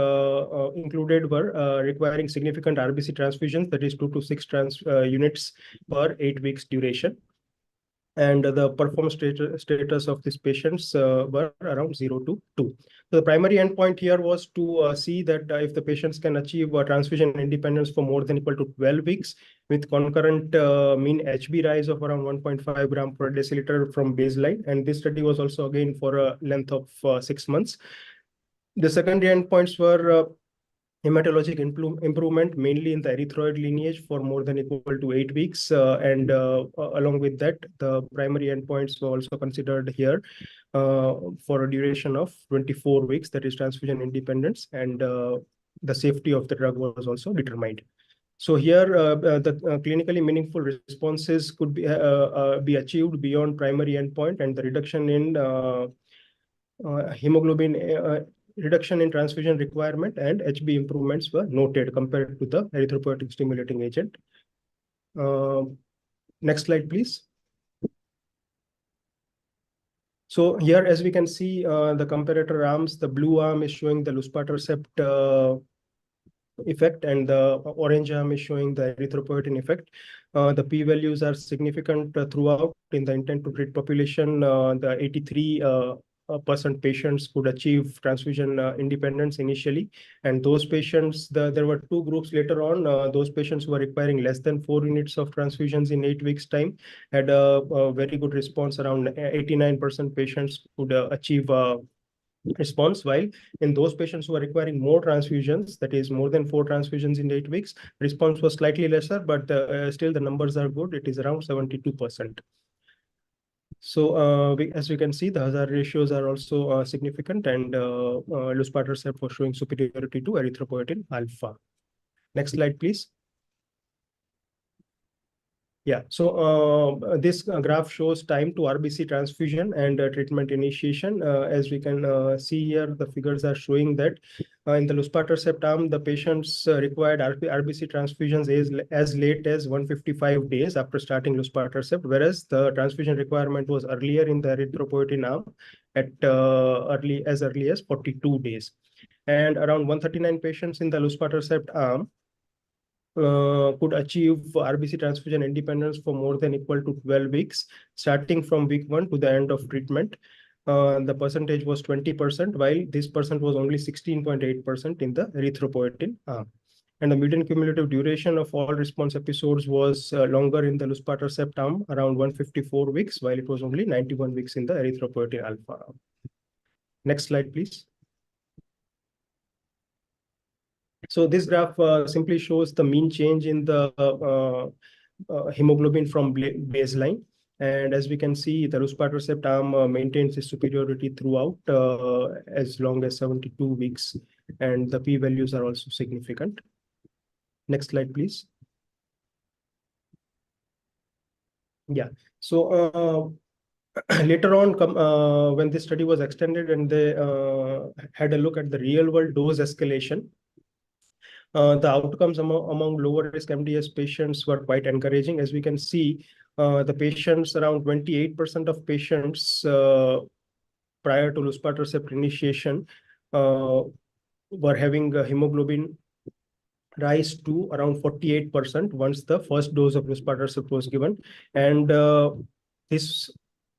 included were requiring significant RBC transfusions, that is 2 to 6 units per 8 weeks duration. And the performance status of these patients were around 0 to 2. So the primary endpoint here was to see that if the patients can achieve transfusion independence for more than equal to 12 weeks with concurrent mean HB rise of around 1.5 gram per deciliter from baseline. And this study was also again for a length of 6 months. The secondary endpoints were hematologic improvement, mainly in the erythroid lineage for more than equal to 8 weeks. And along with that, the primary endpoints were also considered here for a duration of 24 weeks, that is transfusion independence, and the safety of the drug was also determined. So here, the clinically meaningful responses could be achieved beyond primary endpoint, and the reduction in hemoglobin reduction in transfusion requirement and HB improvements were noted compared to the erythropoietin stimulating agent. Next slide, please. So here, as we can see, the comparator arms, the blue arm is showing the luspatercept effect, and the orange arm is showing the erythropoietin effect. The p-values are significant throughout in the intent to treat population. The 83% patients could achieve transfusion independence initially, and those patients, there were two groups later on. Those patients who were requiring less than 4 units of transfusions in 8 weeks time had a very good response. Around 89% patients could achieve response, while in those patients who are requiring more transfusions, that is more than 4 transfusions in 8 weeks, response was slightly lesser, but still the numbers are good. It is around 72%. So as we can see, the hazard ratios are also significant, and luspatercept was showing superiority to erythropoietin alpha. Next slide, please. Yeah, so this graph shows time to RBC transfusion and treatment initiation. As we can see here, the figures are showing that in the luspatercept arm, the patients required RBC transfusions as late as 155 days after starting luspatercept, whereas the transfusion requirement was earlier in the erythropoietin arm at as early as 42 days. And around 139 patients in the luspatercept arm could achieve RBC transfusion independence for more than equal to 12 weeks, starting from week 1 to the end of treatment. The percentage was 20%, while this percent was only 16.8% in the erythropoietin arm. And the median cumulative duration of all response episodes was longer in the luspatercept arm, around 154 weeks, while it was only 91 weeks in the erythropoietin alpha arm. Next slide, please. So this graph simply shows the mean change in the hemoglobin from baseline. And as we can see, the luspatercept arm maintains its superiority throughout as long as 72 weeks. And the p-values are also significant. Next slide, please. Yeah, so later on, when this study was extended and they had a look at the real world dose escalation, the outcomes among lower risk MDS patients were quite encouraging. As we can see, the patients, around 28% of patients prior to luspatercept initiation were having a hemoglobin rise to around 48% once the first dose of luspatercept was given, and this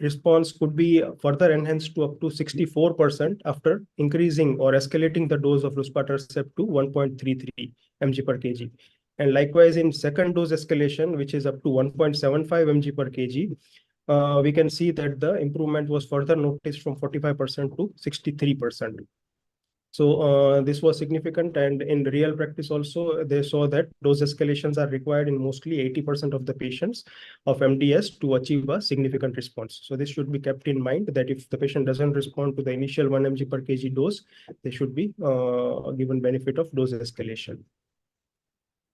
response could be further enhanced to up to 64% after increasing or escalating the dose of luspatercept to 1.33 mg per kg. And likewise, in second dose escalation, which is up to 1.75 mg per kg, we can see that the improvement was further noticed from 45% to 63%. So this was significant, and in real practice also, they saw that dose escalations are required in mostly 80% of the patients of MDS to achieve a significant response. So this should be kept in mind that if the patient doesn't respond to the initial 1 mg per kg dose, they should be given benefit of dose escalation.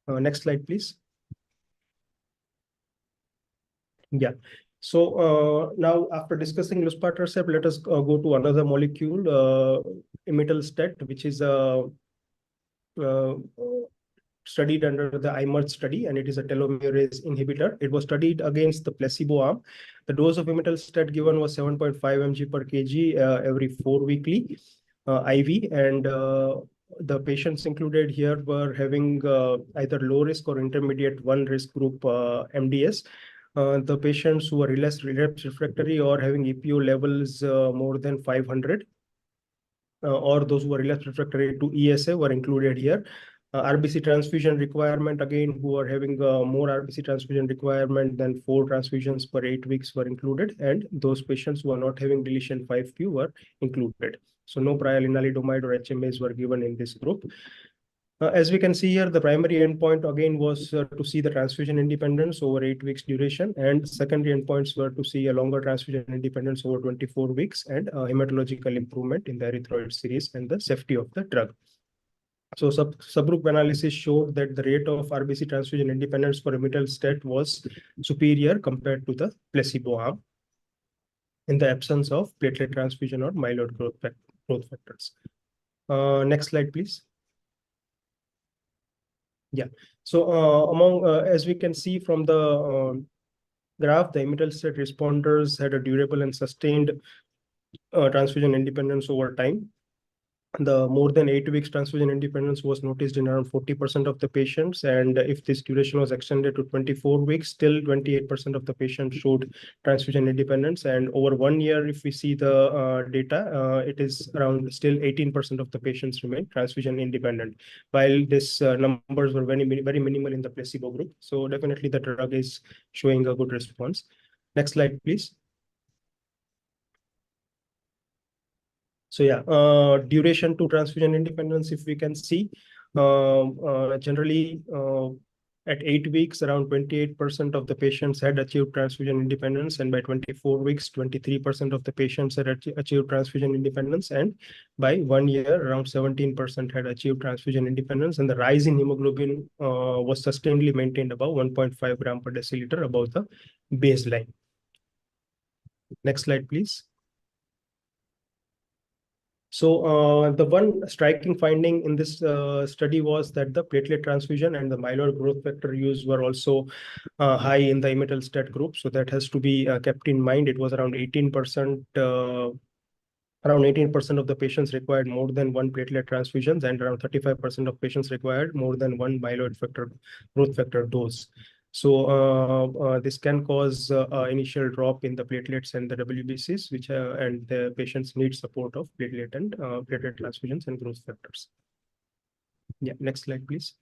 Next slide, please. Yeah. So now, after discussing luspatercept, let us go to another molecule, imetelstat, which is studied under the IMerge study, and it is a telomerase inhibitor. It was studied against the placebo arm. The dose of imetelstat given was 7.5 mg per kg every 4 weekly IV, and the patients included here were having either low risk or intermediate 1 risk group MDS. The patients who were relapsed refractory or having EPO levels more than 500, or those who were relapsed refractory to ESA were included here. RBC transfusion requirement, again, who are having more RBC transfusion requirement than 4 transfusions per 8 weeks were included, and those patients who are not having deletion 5q were included. So no prior lenalidomide or HMAs were given in this group. As we can see here, the primary endpoint again was to see the transfusion independence over 8 weeks duration, and secondary endpoints were to see a longer transfusion independence over 24 weeks and hematological improvement in the erythroid series and the safety of the drug. So subgroup analysis showed that the rate of RBC transfusion independence for imetelstat was superior compared to the placebo arm in the absence of platelet transfusion or myeloid growth factors. Next slide, please. Yeah. So as we can see from the graph, the imetelstat responders had a durable and sustained transfusion independence over time. The more than 8 weeks transfusion independence was noticed in around 40% of the patients, and if this duration was extended to 24 weeks, still 28% of the patients showed transfusion independence. And over 1 year, if we see the data, it is around still 18% of the patients remain transfusion independent, while these numbers were very minimal in the placebo group. So definitely the drug is showing a good response. Next slide, please. So yeah, duration to transfusion independence, if we can see, generally at 8 weeks, around 28% of the patients had achieved transfusion independence, and by 24 weeks, 23% of the patients had achieved transfusion independence, and by 1 year, around 17% had achieved transfusion independence, and the rise in hemoglobin was sustainably maintained above 1.5 gram per deciliter above the baseline. Next slide, please. So the one striking finding in this study was that the platelet transfusion and the myeloid growth factor use were also high in the imetelstat group. So that has to be kept in mind. It was around 18%. Around 18% of the patients required more than 1 platelet transfusions, and around 35% of patients required more than 1 myeloid factor growth factor dose. So this can cause initial drop in the platelets and the WBCs, which and the patients need support of platelet and platelet transfusions and growth factors. Yeah, next slide, please.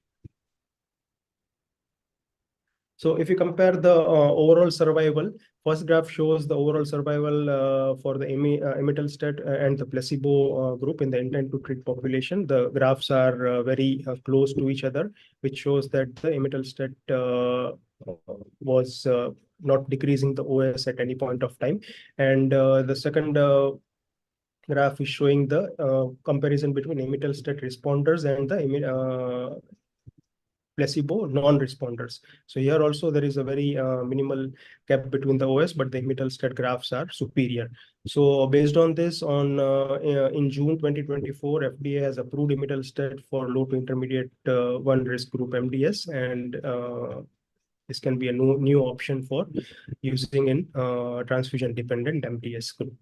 So if you compare the overall survival, first graph shows the overall survival for the imetelstat and the placebo group in the intent to treat population. The graphs are very close to each other, which shows that the imetelstat was not decreasing the OS at any point of time. And the second graph is showing the comparison between imetelstat responders and the placebo non-responders. So here also there is a very minimal gap between the OS, but the imetelstat graphs are superior. So based on this, in June 2024, FDA has approved imetelstat for low to intermediate 1 risk group MDS, and this can be a new option for using in transfusion dependent MDS group.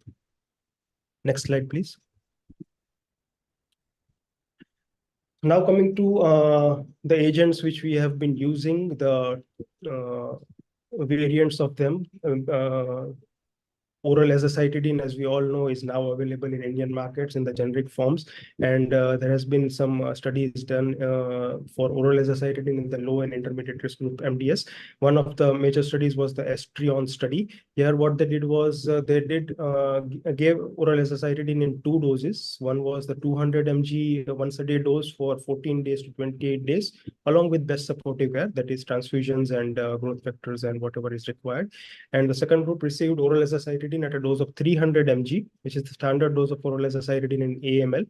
Next slide, please. Now coming to the agents which we have been using, the variants of them. Oral azacitidine, as we all know, is now available in Indian markets in the generic forms, and there has been some studies done for oral azacitidine in the low and intermediate risk group MDS. One of the major studies was the Estrion study. Here, what they did was they gave oral azacitidine in 2 doses. One was the 200 mg once a day dose for 14 days to 28 days, along with best supportive care, that is transfusions and growth factors and whatever is required. And the second group received oral azacitidine at a dose of 300 mg, which is the standard dose of oral azacitidine in AML,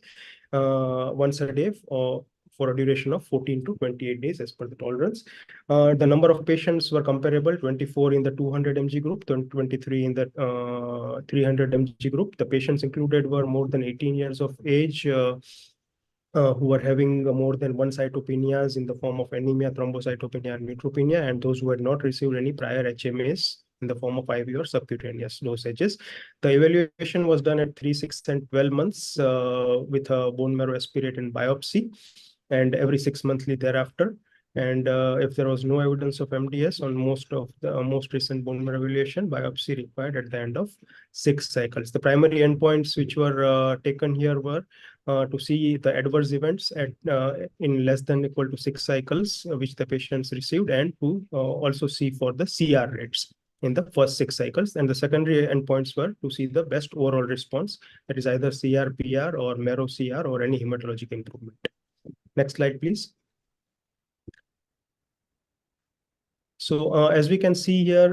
once a day for a duration of 14 to 28 days as per the tolerance. The number of patients were comparable, 24 in the 200 mg group, 23 in the 300 mg group. The patients included were more than 18 years of age, who are having more than one cytopenias in the form of anemia, thrombocytopenia, and neutropenia, and those who had not received any prior HMAs in the form of IV or subcutaneous dosages. The evaluation was done at 3, 6, and 12 months with a bone marrow aspirate and biopsy, and every 6 monthly thereafter. And if there was no evidence of MDS on most of the most recent bone marrow evaluation, biopsy required at the end of 6 cycles. The primary endpoints which were taken here were to see the adverse events at in less than equal to 6 cycles which the patients received, and to also see for the CR rates in the first 6 cycles. And the secondary endpoints were to see the best overall response, that is either CR, PR, or marrow CR, or any hematologic improvement. Next slide, please. So as we can see here,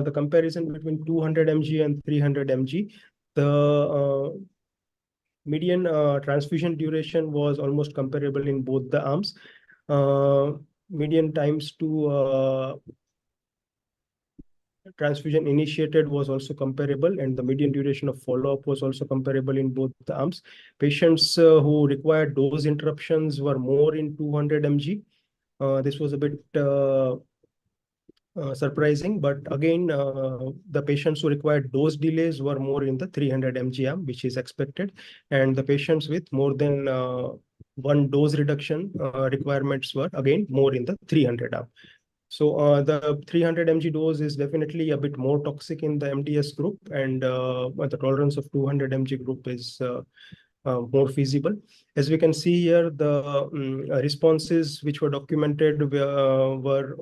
the comparison between 200 mg and 300 mg, the median transfusion duration was almost comparable in both the arms. Median times to transfusion initiated was also comparable, and the median duration of follow-up was also comparable in both the arms. Patients who required dose interruptions were more in 200 mg. This was a bit surprising, but again, the patients who required dose delays were more in the 300 mg arm, which is expected, and the patients with more than one dose reduction requirements were again more in the 300 arm. So the 300 mg dose is definitely a bit more toxic in the MDS group, and the tolerance of 200 mg group is more feasible. As we can see here, the responses which were documented were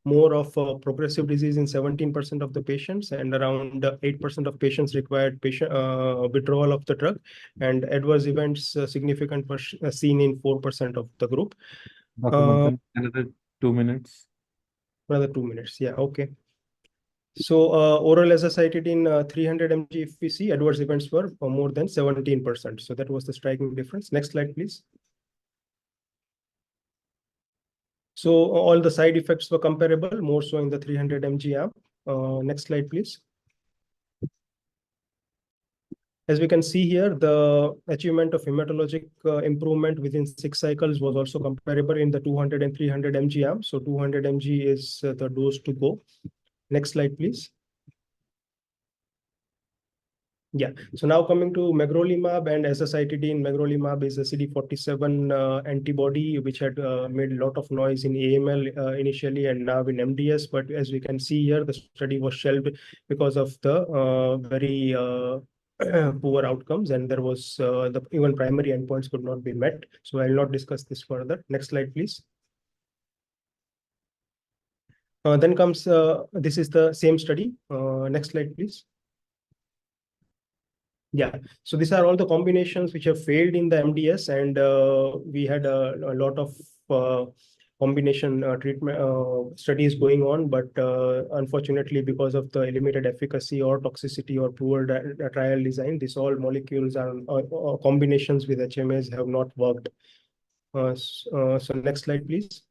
more of progressive disease in 17% of the patients, and around 8% of patients required withdrawal of the drug, and adverse events significant were seen in 4% of the group. Dr. Manthan, another 2 minutes. Another 2 minutes, yeah, okay. So oral azacitidine 300 mg, if we see, adverse events were more than 17%. So that was the striking difference. Next slide, please. So all the side effects were comparable, more so in the 300 mg arm. Next slide, please. As we can see here, the achievement of hematologic improvement within 6 cycles was also comparable in the 200 and 300 mg arm. So 200 mg is the dose to go. Next slide, please. Yeah, so now coming to magrolimab and azacitidine. Magrolimab is a CD47 antibody which had made a lot of noise in AML initially, and now in MDS. But as we can see here, the study was shelved because of the very poor outcomes, and there was even primary endpoints could not be met. So I will not discuss this further. Next slide, please. Then comes, this is the same study. Next slide, please. Yeah, so these are all the combinations which have failed in the MDS, and we had a lot of combination treatment studies going on, but unfortunately, because of the limited efficacy or toxicity or poor trial design, these all molecules are combinations with HMAs have not worked. So next slide, please.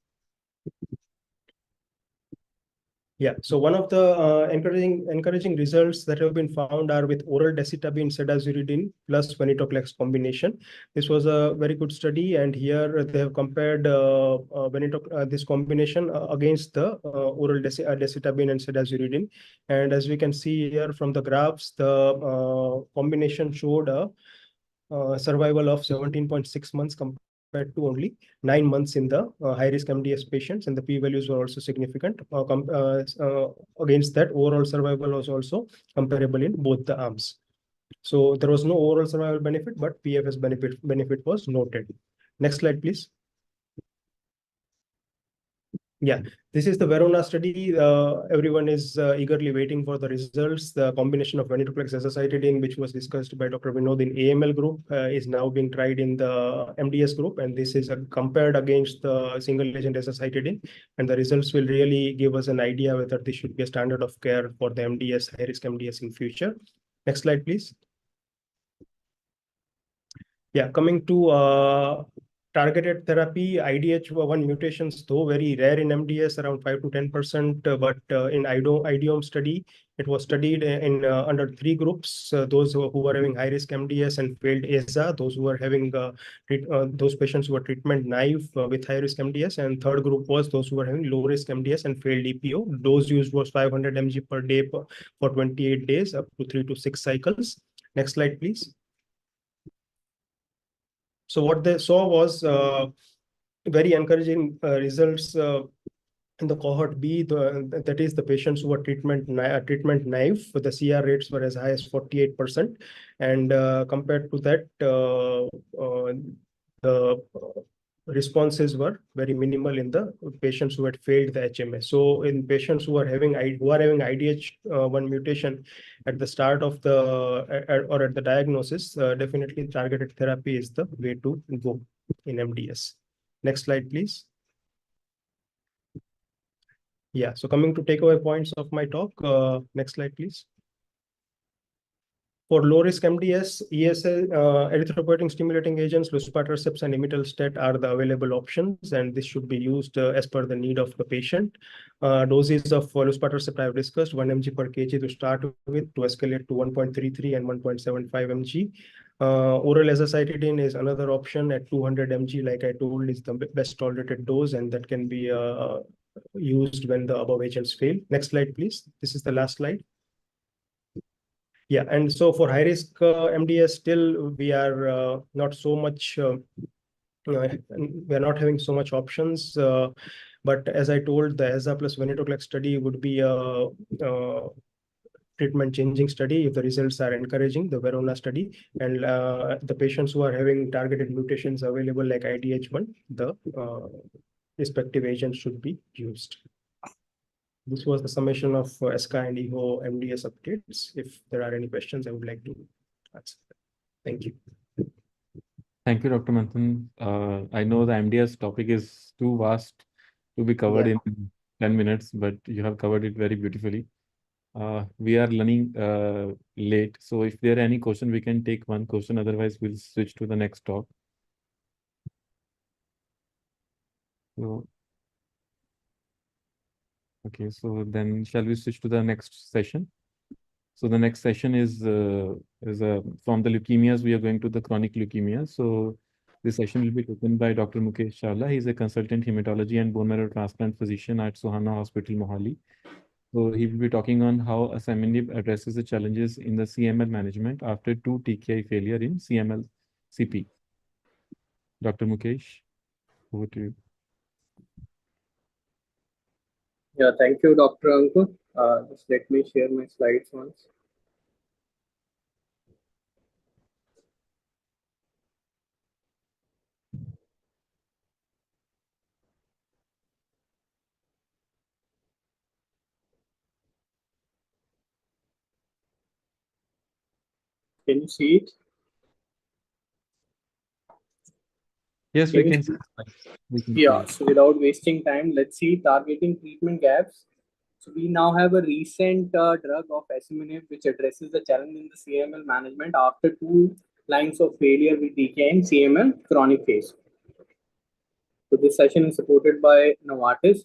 Yeah, so one of the encouraging results that have been found are with oral decitabine cedazuridine plus venetoclax combination. This was a very good study, and here they have compared this combination against the oral decitabine and cedazuridine. And as we can see here from the graphs, the combination showed a survival of 17.6 months compared to only 9 months in the high-risk MDS patients, and the p-values were also significant. Against that, overall survival was also comparable in both the arms. So there was no overall survival benefit, but PFS benefit was noted. Next slide, please. Yeah, this is the Verona study. Everyone is eagerly waiting for the results. The combination of venetoclax azacitidine, which was discussed by Dr. Vinod in AML group, is now being tried in the MDS group, and this is compared against the single agent azacitidine, and the results will really give us an idea whether this should be a standard of care for the MDS, high-risk MDS in future. Next slide, please. Yeah, coming to targeted therapy, IDH1 mutations, though very rare in MDS, around 5 to 10%, but in IDOM study, it was studied in under 3 groups: those who were having high-risk MDS and failed EHA, those who were having those patients who were treatment naive with high-risk MDS, and third group was those who were having low-risk MDS and failed EPO. Dose used was 500 mg per day for 28 days, up to 3 to 6 cycles. Next slide, please. So what they saw was very encouraging results in the cohort B, that is the patients who were treatment naive. The CR rates were as high as 48%, and compared to that, the responses were very minimal in the patients who had failed the HMA. So in patients who are having IDH1 mutation at the start of the or at the diagnosis, definitely targeted therapy is the way to go in MDS. Next slide, please. Yeah, so coming to takeaway points of my talk. Next slide, please. For low-risk MDS, ESA, erythropoietin stimulating agents, luspatercept and imetelstat are the available options, and this should be used as per the need of the patient. Doses of luspatercept I have discussed, 1 mg per kg to start with, to escalate to 1.33 and 1.75 mg. Oral azacitidine is another option at 200 mg, like I told, is the best tolerated dose, and that can be used when the above agents fail. Next slide, please. This is the last slide. Yeah, and so for high-risk MDS, still we are not so much, we are not having so much options. But as I told, the EHA plus venetoclax study would be a treatment-changing study if the results are encouraging, the Verona study, and the patients who are having targeted mutations available like IDH1, the respective agents should be used. This was the summation of ASCA and EHO MDS updates. If there are any questions, I would like to answer. Thank you. Thank you, Dr. Manthan. I know the MDS topic is too vast to be covered in 10 minutes, but you have covered it very beautifully. We are running late, so if there are any question, we can take one question. Otherwise, we'll switch to the next talk. So, okay, so then shall we switch to the next session? So the next session is from the leukemias, we are going to the chronic leukemia. So this session will be taken by Dr. Mukesh Chawla. He is a consultant hematology and bone marrow transplant physician at Sohana Hospital, Mohali. So he will be talking on how asciminib addresses the challenges in the CML management after 2 TKI failure in CML CP. Dr. Mukesh, over to you. Yeah, thank you, Dr. Ankur. Just let me share my slides once. Can you see it? Yes, we can see. Yeah, so without wasting time, let's see targeting treatment gaps. So we now have a recent drug of asciminib which addresses the challenge in the CML management after 2 lines of failure with TKI in CML chronic phase. So this session is supported by Novartis.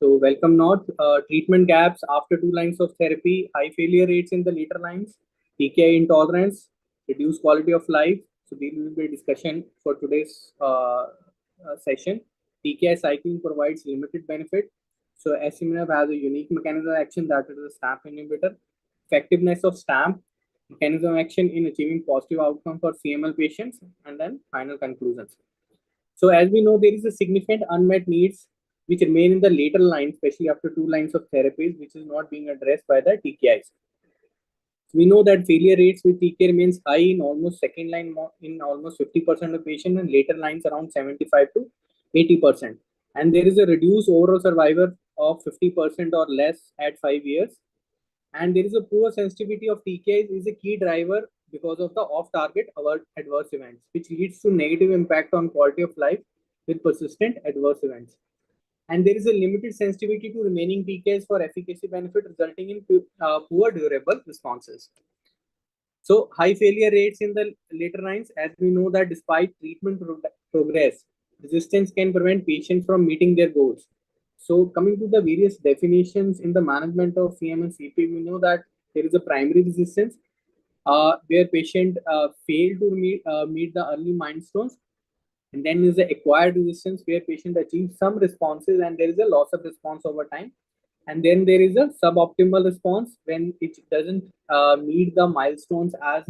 So welcome not treatment gaps after 2 lines of therapy, high failure rates in the later lines, TKI intolerance, reduced quality of life. So there will be a discussion for today's session. TKI cycling provides limited benefit. So asciminib has a unique mechanism of action that is a STAMP inhibitor. Effectiveness of STAMP, mechanism of action in achieving positive outcome for CML patients, and then final conclusions. So as we know, there is a significant unmet needs which remain in the later lines, especially after 2 lines of therapies, which is not being addressed by the TKIs. We know that failure rates with TKI remains high in almost second line in almost 50% of patients, and later lines around 75 to 80%. And there is a reduced overall survival of 50% or less at 5 years. And there is a poor sensitivity of TKIs is a key driver because of the off-target adverse events, which leads to negative impact on quality of life with persistent adverse events. And there is a limited sensitivity to remaining TKIs for efficacy benefit, resulting in poor durable responses. So high failure rates in the later lines, as we know that despite treatment progress, resistance can prevent patients from meeting their goals. So coming to the various definitions in the management of CM and CP, we know that there is a primary resistance where patient fail to meet the early milestones. And then is the acquired resistance where patient achieves some responses and there is a loss of response over time. And then there is a suboptimal response when it doesn't meet the milestones as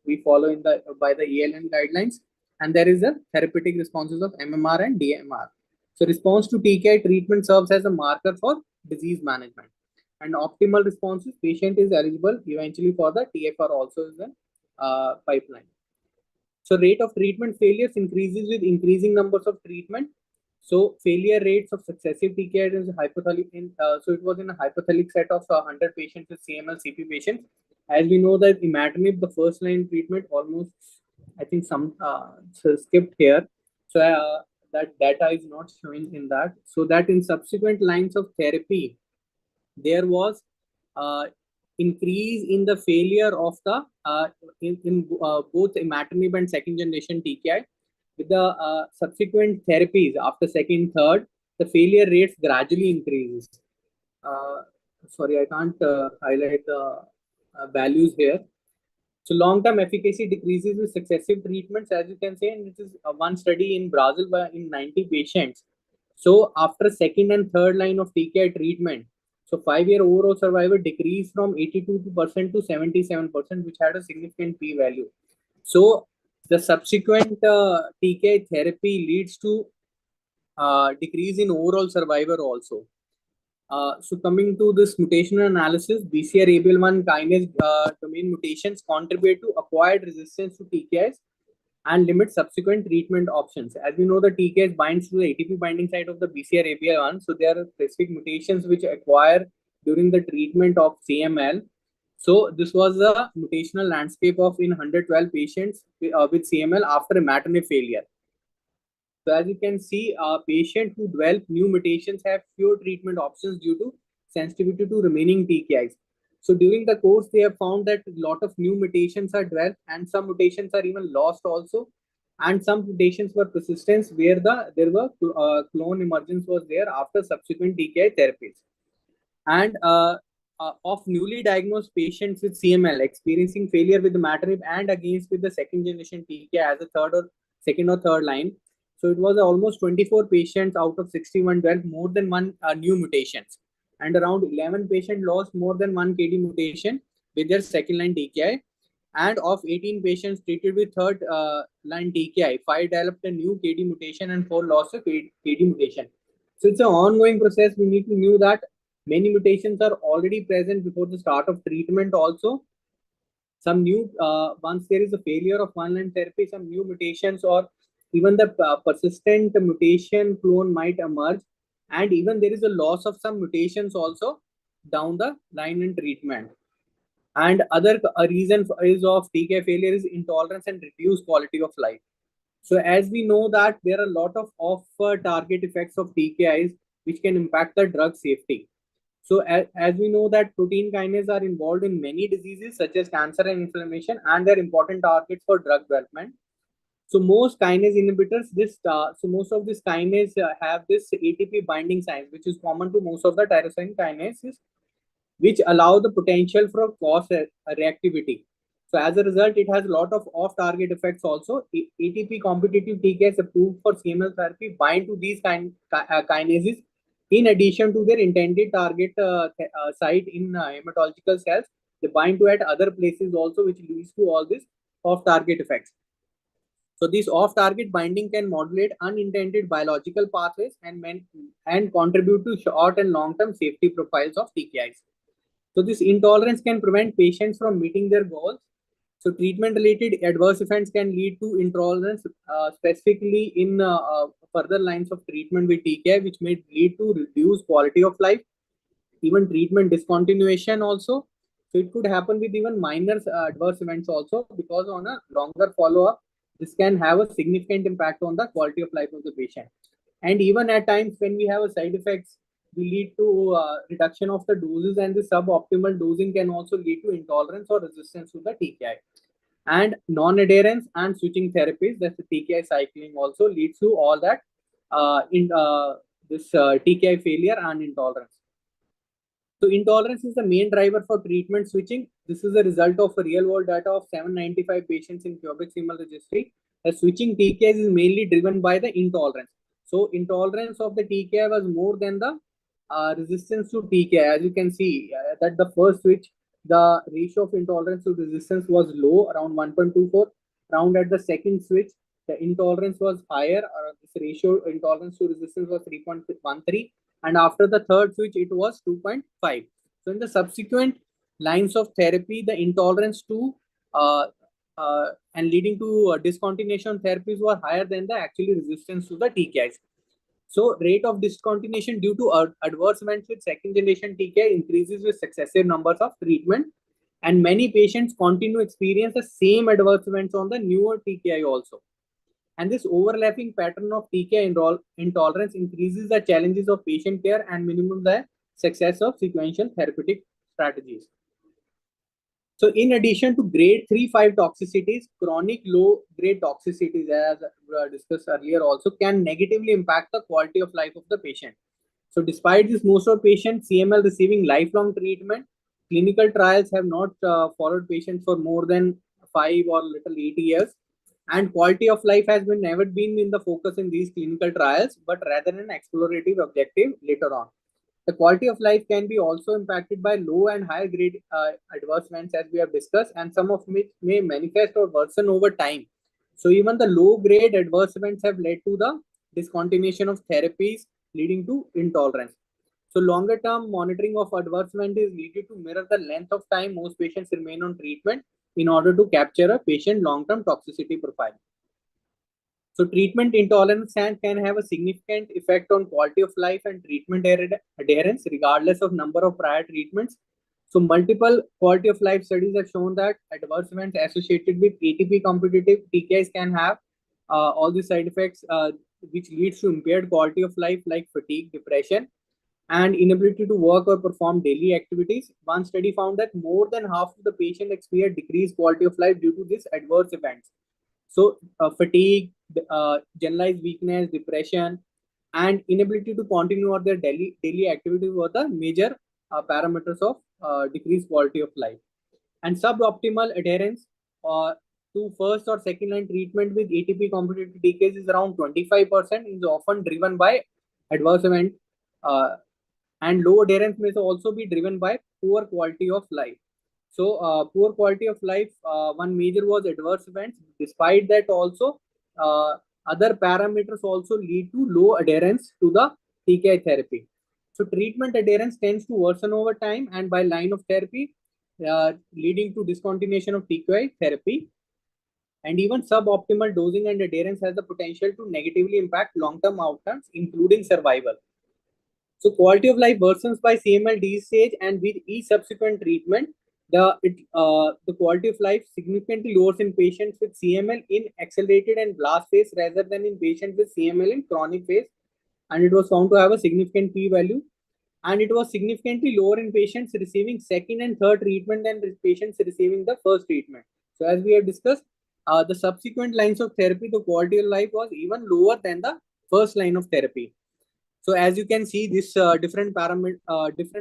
we follow in the by the ELN guidelines. And there is a therapeutic responses of MMR and DMR. So response to TKI treatment serves as a marker for disease management. And optimal responses, patient is eligible eventually for the TFR also is a pipeline. So rate of treatment failures increases with increasing numbers of treatment. So failure rates of successive TKI is hypothelic. So it was in a hypothelic set of 100 patients with CML CP patients. As we know that imatinib, the first line treatment, almost I think some skipped here. So that data is not showing in that. So that in subsequent lines of therapy, there was increase in the failure of the in both imatinib and second generation TKI. With the subsequent therapies after second, third, the failure rates gradually increases. Sorry, I can't highlight the values here. So long-term efficacy decreases with successive treatments, as you can say, and this is one study in Brazil in 90 patients. So after second and third line of TKI treatment, so 5-year overall survival decreased from 82% to 77%, which had a significant p-value. So the subsequent TKI therapy leads to decrease in overall survival also. So coming to this mutational analysis, BCR-ABL1 kinase domain mutations contribute to acquired resistance to TKIs and limit subsequent treatment options. As we know, the TKIs binds to the ATP binding site of the BCR-ABL1. So there are specific mutations which acquire during the treatment of CML. So this was a mutational landscape of in 112 patients with CML after imatinib failure. So as you can see, patients who develop new mutations have fewer treatment options due to sensitivity to remaining TKIs. So during the course, they have found that a lot of new mutations are developed and some mutations are even lost also. And some mutations were persistent where there were clone emergence was there after subsequent TKI therapies. And of newly diagnosed patients with CML experiencing failure with the imatinib and against with the second generation TKI as a second or third line. So it was almost 24 patients out of 61 developed more than one new mutations, and around 11 patients lost more than one KD mutation with their second line TKI. And of 18 patients treated with third line TKI, 5 developed a new KD mutation and 4 lost a KD mutation. So it's an ongoing process. We need to know that many mutations are already present before the start of treatment also. Some new, once there is a failure of one line therapy, some new mutations or even the persistent mutation clone might emerge, and even there is a loss of some mutations also down the line in treatment. And other reason is of TKI failure is intolerance and reduced quality of life. So as we know that there are a lot of off-target effects of TKIs which can impact the drug safety. So as we know that protein kinases are involved in many diseases such as cancer and inflammation, and they're important targets for drug development. So most kinase inhibitors, most of these kinase have this ATP binding site, which is common to most of the tyrosine kinases, which allow the potential for cross reactivity. So as a result, it has a lot of off-target effects also. ATP competitive TKIs approved for CML therapy bind to these kinases in addition to their intended target site in hematological cells. They bind to at other places also, which leads to all these off-target effects. So this off-target binding can modulate unintended biological pathways and contribute to short and long-term safety profiles of TKIs. So this intolerance can prevent patients from meeting their goals. So treatment-related adverse events can lead to intolerance, specifically in further lines of treatment with TKI, which may lead to reduced quality of life, even treatment discontinuation also. So it could happen with even minor adverse events also, because on a longer follow-up, this can have a significant impact on the quality of life of the patient. And even at times when we have a side effects, we lead to reduction of the doses, and the suboptimal dosing can also lead to intolerance or resistance to the TKI. And non-adherence and switching therapies, that's the TKI cycling, also leads to all that TKI failure and intolerance. So intolerance is the main driver for treatment switching. This is a result of a real-world data of 795 patients in Quebec CML registry. The switching TKIs is mainly driven by the intolerance. So intolerance of the TKI was more than the resistance to TKI. As you can see, that the first switch, the ratio of intolerance to resistance was low, around 1.24. Around at the second switch, the intolerance was higher. This ratio intolerance to resistance was 3.13. And after the third switch, it was 2.5. So in the subsequent lines of therapy, the intolerance to and leading to discontinuation therapies were higher than the actually resistance to the TKIs. So rate of discontinuation due to adverse events with second generation TKI increases with successive numbers of treatment, and many patients continue to experience the same adverse events on the newer TKI also. And this overlapping pattern of TKI intolerance increases the challenges of patient care and minimum the success of sequential therapeutic strategies. So in addition to grade 3-5 toxicities, chronic low-grade toxicities, as discussed earlier, also can negatively impact the quality of life of the patient. So despite this, most of patients CML receiving lifelong treatment. Clinical trials have not followed patients for more than 5 or little 8 years. And quality of life has never been in the focus in these clinical trials, but rather an explorative objective later on. The quality of life can be also impacted by low and high grade adverse events, as we have discussed, and some of which may manifest or worsen over time. So even the low grade adverse events have led to the discontinuation of therapies, leading to intolerance. So longer term monitoring of adverse event is needed to mirror the length of time most patients remain on treatment in order to capture a patient long-term toxicity profile. So treatment intolerance can have a significant effect on quality of life and treatment adherence regardless of number of prior treatments. So multiple quality of life studies have shown that adverse events associated with ATP competitive TKIs can have all the side effects, which leads to impaired quality of life like fatigue, depression, and inability to work or perform daily activities. One study found that more than half of the patient experienced decreased quality of life due to these adverse events. So fatigue, generalized weakness, depression, and inability to continue their daily activities were the major parameters of decreased quality of life. And suboptimal adherence to first or second line treatment with ATP competitive TKIs is around 25%, is often driven by adverse event, and low adherence may also be driven by poor quality of life. So poor quality of life, one major was adverse events. Despite that also, other parameters also lead to low adherence to the TKI therapy. So treatment adherence tends to worsen over time and by line of therapy, leading to discontinuation of TKI therapy. And even suboptimal dosing and adherence has the potential to negatively impact long-term outcomes, including survival. So quality of life worsens by CML disease stage, and with each subsequent treatment, the quality of life significantly lowers in patients with CML in accelerated and blast phase rather than in patients with CML in chronic phase. And it was found to have a significant p-value. And it was significantly lower in patients receiving second and third treatment than patients receiving the first treatment. So as we have discussed, the subsequent lines of therapy, the quality of life was even lower than the first line of therapy. So as you can see, this different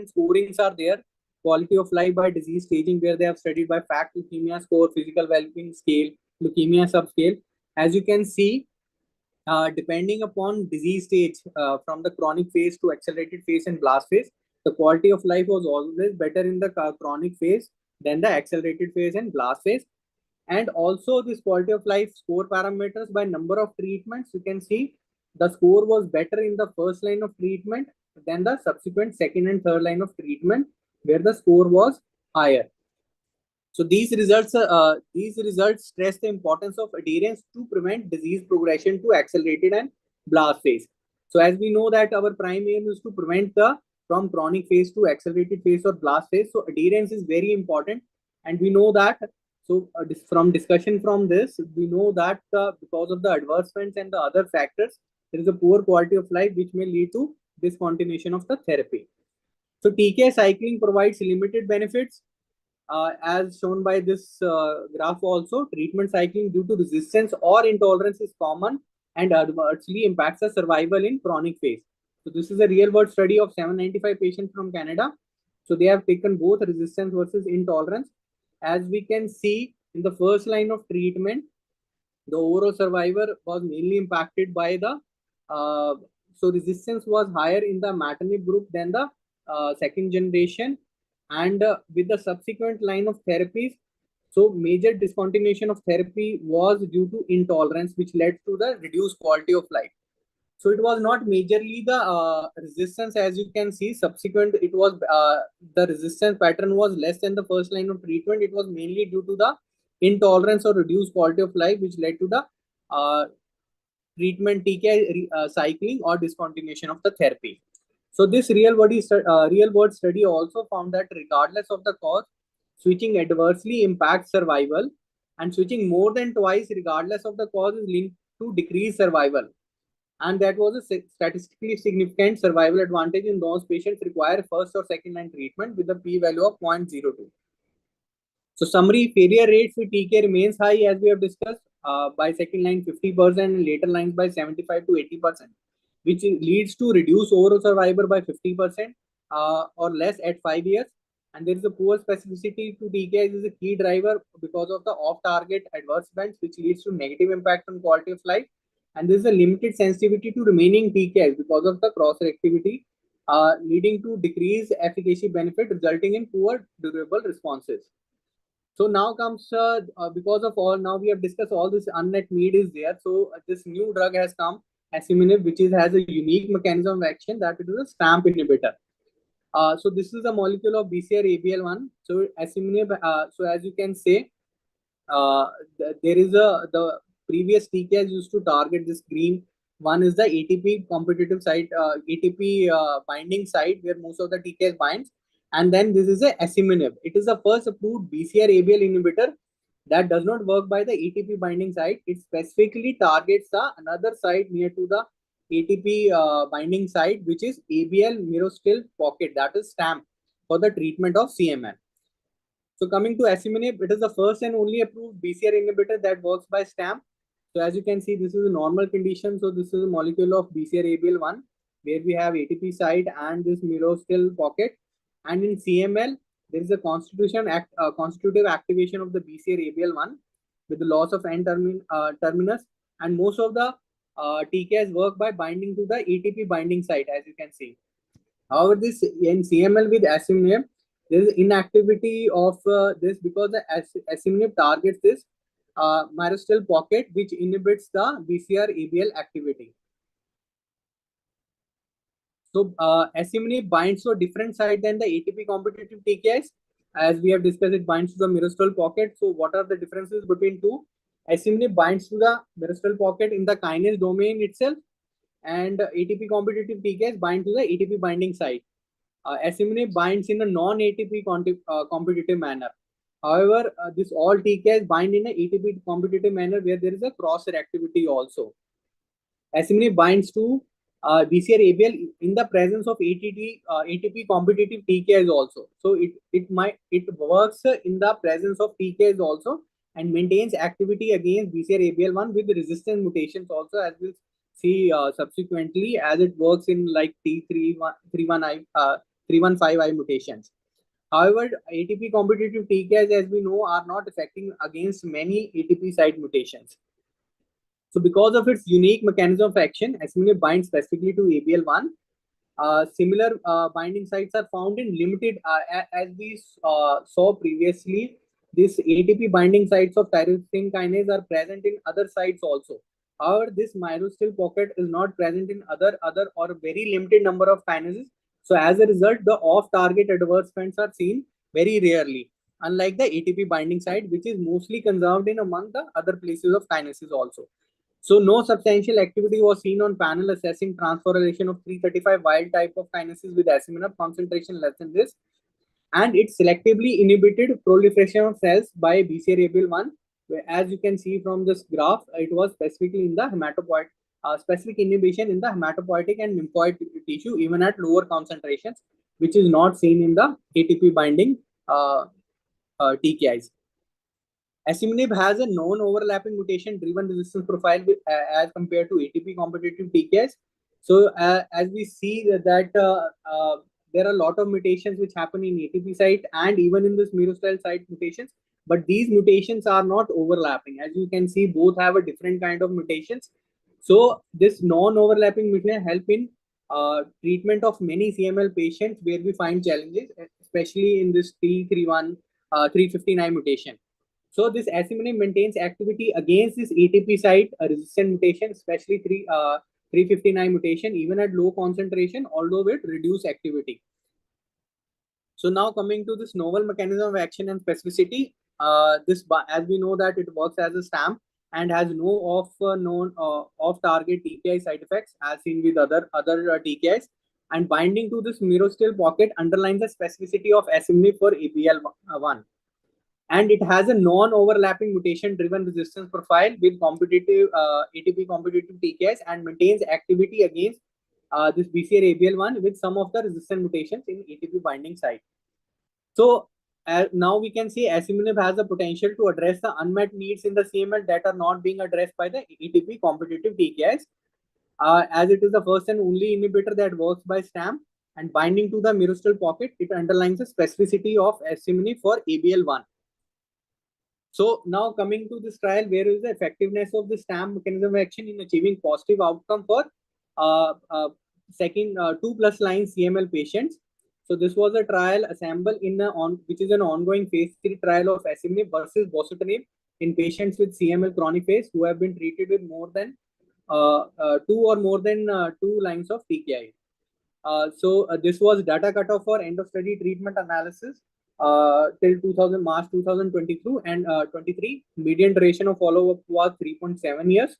scorings are there. Quality of life by disease staging, where they have studied by FACT leukemia score, physical well-being scale, leukemia subscale. As you can see, depending upon disease stage, from the chronic phase to accelerated phase and blast phase, the quality of life was always better in the chronic phase than the accelerated phase and blast phase. And also this quality of life score parameters by number of treatments, you can see the score was better in the first line of treatment than the subsequent second and third line of treatment, where the score was higher. So these results stress the importance of adherence to prevent disease progression to accelerated and blast phase. So as we know that our prime aim is to prevent the from chronic phase to accelerated phase or blast phase. So adherence is very important, and we know that. So from discussion from this, we know that because of the adversements and the other factors, there is a poor quality of life which may lead to discontinuation of the therapy. So TK cycling provides limited benefits. As shown by this graph also, treatment cycling due to resistance or intolerance is common and adversely impacts the survival in chronic phase. So this is a real world study of 795 patients from Canada. So they have taken both resistance versus intolerance. As we can see in the first line of treatment, the overall survivor was mainly impacted by the, so resistance was higher in the imatinib group than the second generation. And with the subsequent line of therapies, so major discontinuation of therapy was due to intolerance, which led to the reduced quality of life. So it was not majorly the resistance, as you can see. Subsequent, it was the resistance pattern was less than the first line of treatment. It was mainly due to the intolerance or reduced quality of life, which led to the treatment TK cycling or discontinuation of the therapy. So this real world study also found that regardless of the cause, switching adversely impacts survival, and switching more than twice regardless of the cause is linked to decreased survival. And that was a statistically significant survival advantage in those patients require first or second line treatment with a p-value of 0.02. So summary, failure rates with TK remains high as we have discussed, by second line 50% and later lines by 75 to 80%, which leads to reduced overall survival by 50% or less at 5 years. And there is a poor specificity to TKs is a key driver because of the off-target adverse events, which leads to negative impact on quality of life. And there is a limited sensitivity to remaining TKs because of the cross-reactivity, leading to decreased efficacy benefit, resulting in poor durable responses. So now comes, because of all, now we have discussed all this unmet need is there. So this new drug has come, asciminib, which has a unique mechanism of action, that it is a STAMP inhibitor. So this is a molecule of BCR-ABL1. So asciminib, so as you can say, there is the previous TKs used to target this green. One is the ATP competitive site, ATP binding site where most of the TKs binds. And then this is a asciminib. It is the first approved BCR-ABL inhibitor that does not work by the ATP binding site. It specifically targets another site near to the ATP binding site, which is ABL myristoyl pocket, that is STAMP, for the treatment of CML. So coming to asciminib, it is the first and only approved BCR inhibitor that works by STAMP. So as you can see, this is a normal condition. So this is a molecule of BCR-ABL1, where we have ATP site and this myristoyl pocket. And in CML, there is a constitutive activation of the BCR-ABL1 with the loss of N-terminus. And most of the TKs work by binding to the ATP binding site, as you can see. However, this in CML with asciminib, there is inactivity of this because the asciminib targets this myristoyl pocket, which inhibits the BCR-ABL activity. So asciminib binds to a different site than the ATP competitive TKIs. As we have discussed, it binds to the myristoyl pocket. So what are the differences between two? Asciminib binds to the myristoyl pocket in the kinase domain itself, and ATP competitive TKIs bind to the ATP binding site. Asciminib binds in a non-ATP competitive manner. However, this all TKIs bind in a ATP competitive manner where there is a cross-reactivity also. Asciminib binds to BCR-ABL in the presence of ATP competitive TKIs also. So it works in the presence of TKIs also, and maintains activity against BCR-ABL1 with resistance mutations also, as we'll see subsequently, as it works in like T315I mutations. However, ATP competitive TKIs, as we know, are not affecting against many ATP site mutations. So because of its unique mechanism of action, asciminib binds specifically to ABL1. Similar binding sites are found in limited, as we saw previously, this ATP binding sites of tyrosine kinase are present in other sites also. However, this myristoyl pocket is not present in other or very limited number of kinases. So as a result, the off-target adverse events are seen very rarely, unlike the ATP binding site, which is mostly conserved in among the other places of kinases also. So no substantial activity was seen on panel assessing transformation of 335 wild type of kinases with asciminib concentration less than this, and it selectively inhibited proliferation of cells by BCR-ABL1. As you can see from this graph, it was specifically in the hematopoietic, specific inhibition in the hematopoietic and lymphoid tissue, even at lower concentrations, which is not seen in the ATP binding TKIs. Asciminib has a non-overlapping mutation-driven resistance profile as compared to ATP competitive TKIs. So as we see that there are a lot of mutations which happen in ATP site and even in this myristoyl site mutations, but these mutations are not overlapping. As you can see, both have a different kind of mutations. So this non-overlapping mutation help in treatment of many CML patients where we find challenges, especially in this T359 mutation. So this asciminib maintains activity against this ATP site resistant mutation, especially 359 mutation, even at low concentration, although with reduced activity. So now coming to this novel mechanism of action and specificity, as we know that it works as a stamp and has no off-target TKI side effects as seen with other TKIs, and binding to this myristoyl pocket underlines the specificity of asciminib for ABL1. And it has a non-overlapping mutation-driven resistance profile with competitive ATP competitive TKIs and maintains activity against this BCR-ABL1 with some of the resistant mutations in ATP binding site. So now we can see asciminib has the potential to address the unmet needs in the CML that are not being addressed by the ATP competitive TKIs, as it is the first and only inhibitor that works by STAMP, and binding to the myristoyl pocket, it underlines the specificity of asciminib for ABL1. So now coming to this trial, where is the effectiveness of the STAMP mechanism of action in achieving positive outcome for 2+ line CML patients. So this was a trial assembled which is an ongoing phase 3 trial of asciminib versus bosutinib in patients with CML chronic phase who have been treated with more than 2 lines of TKI. So this was data cutoff for end of study treatment analysis till March 2022 and 23. Median duration of follow-up was 3.7 years.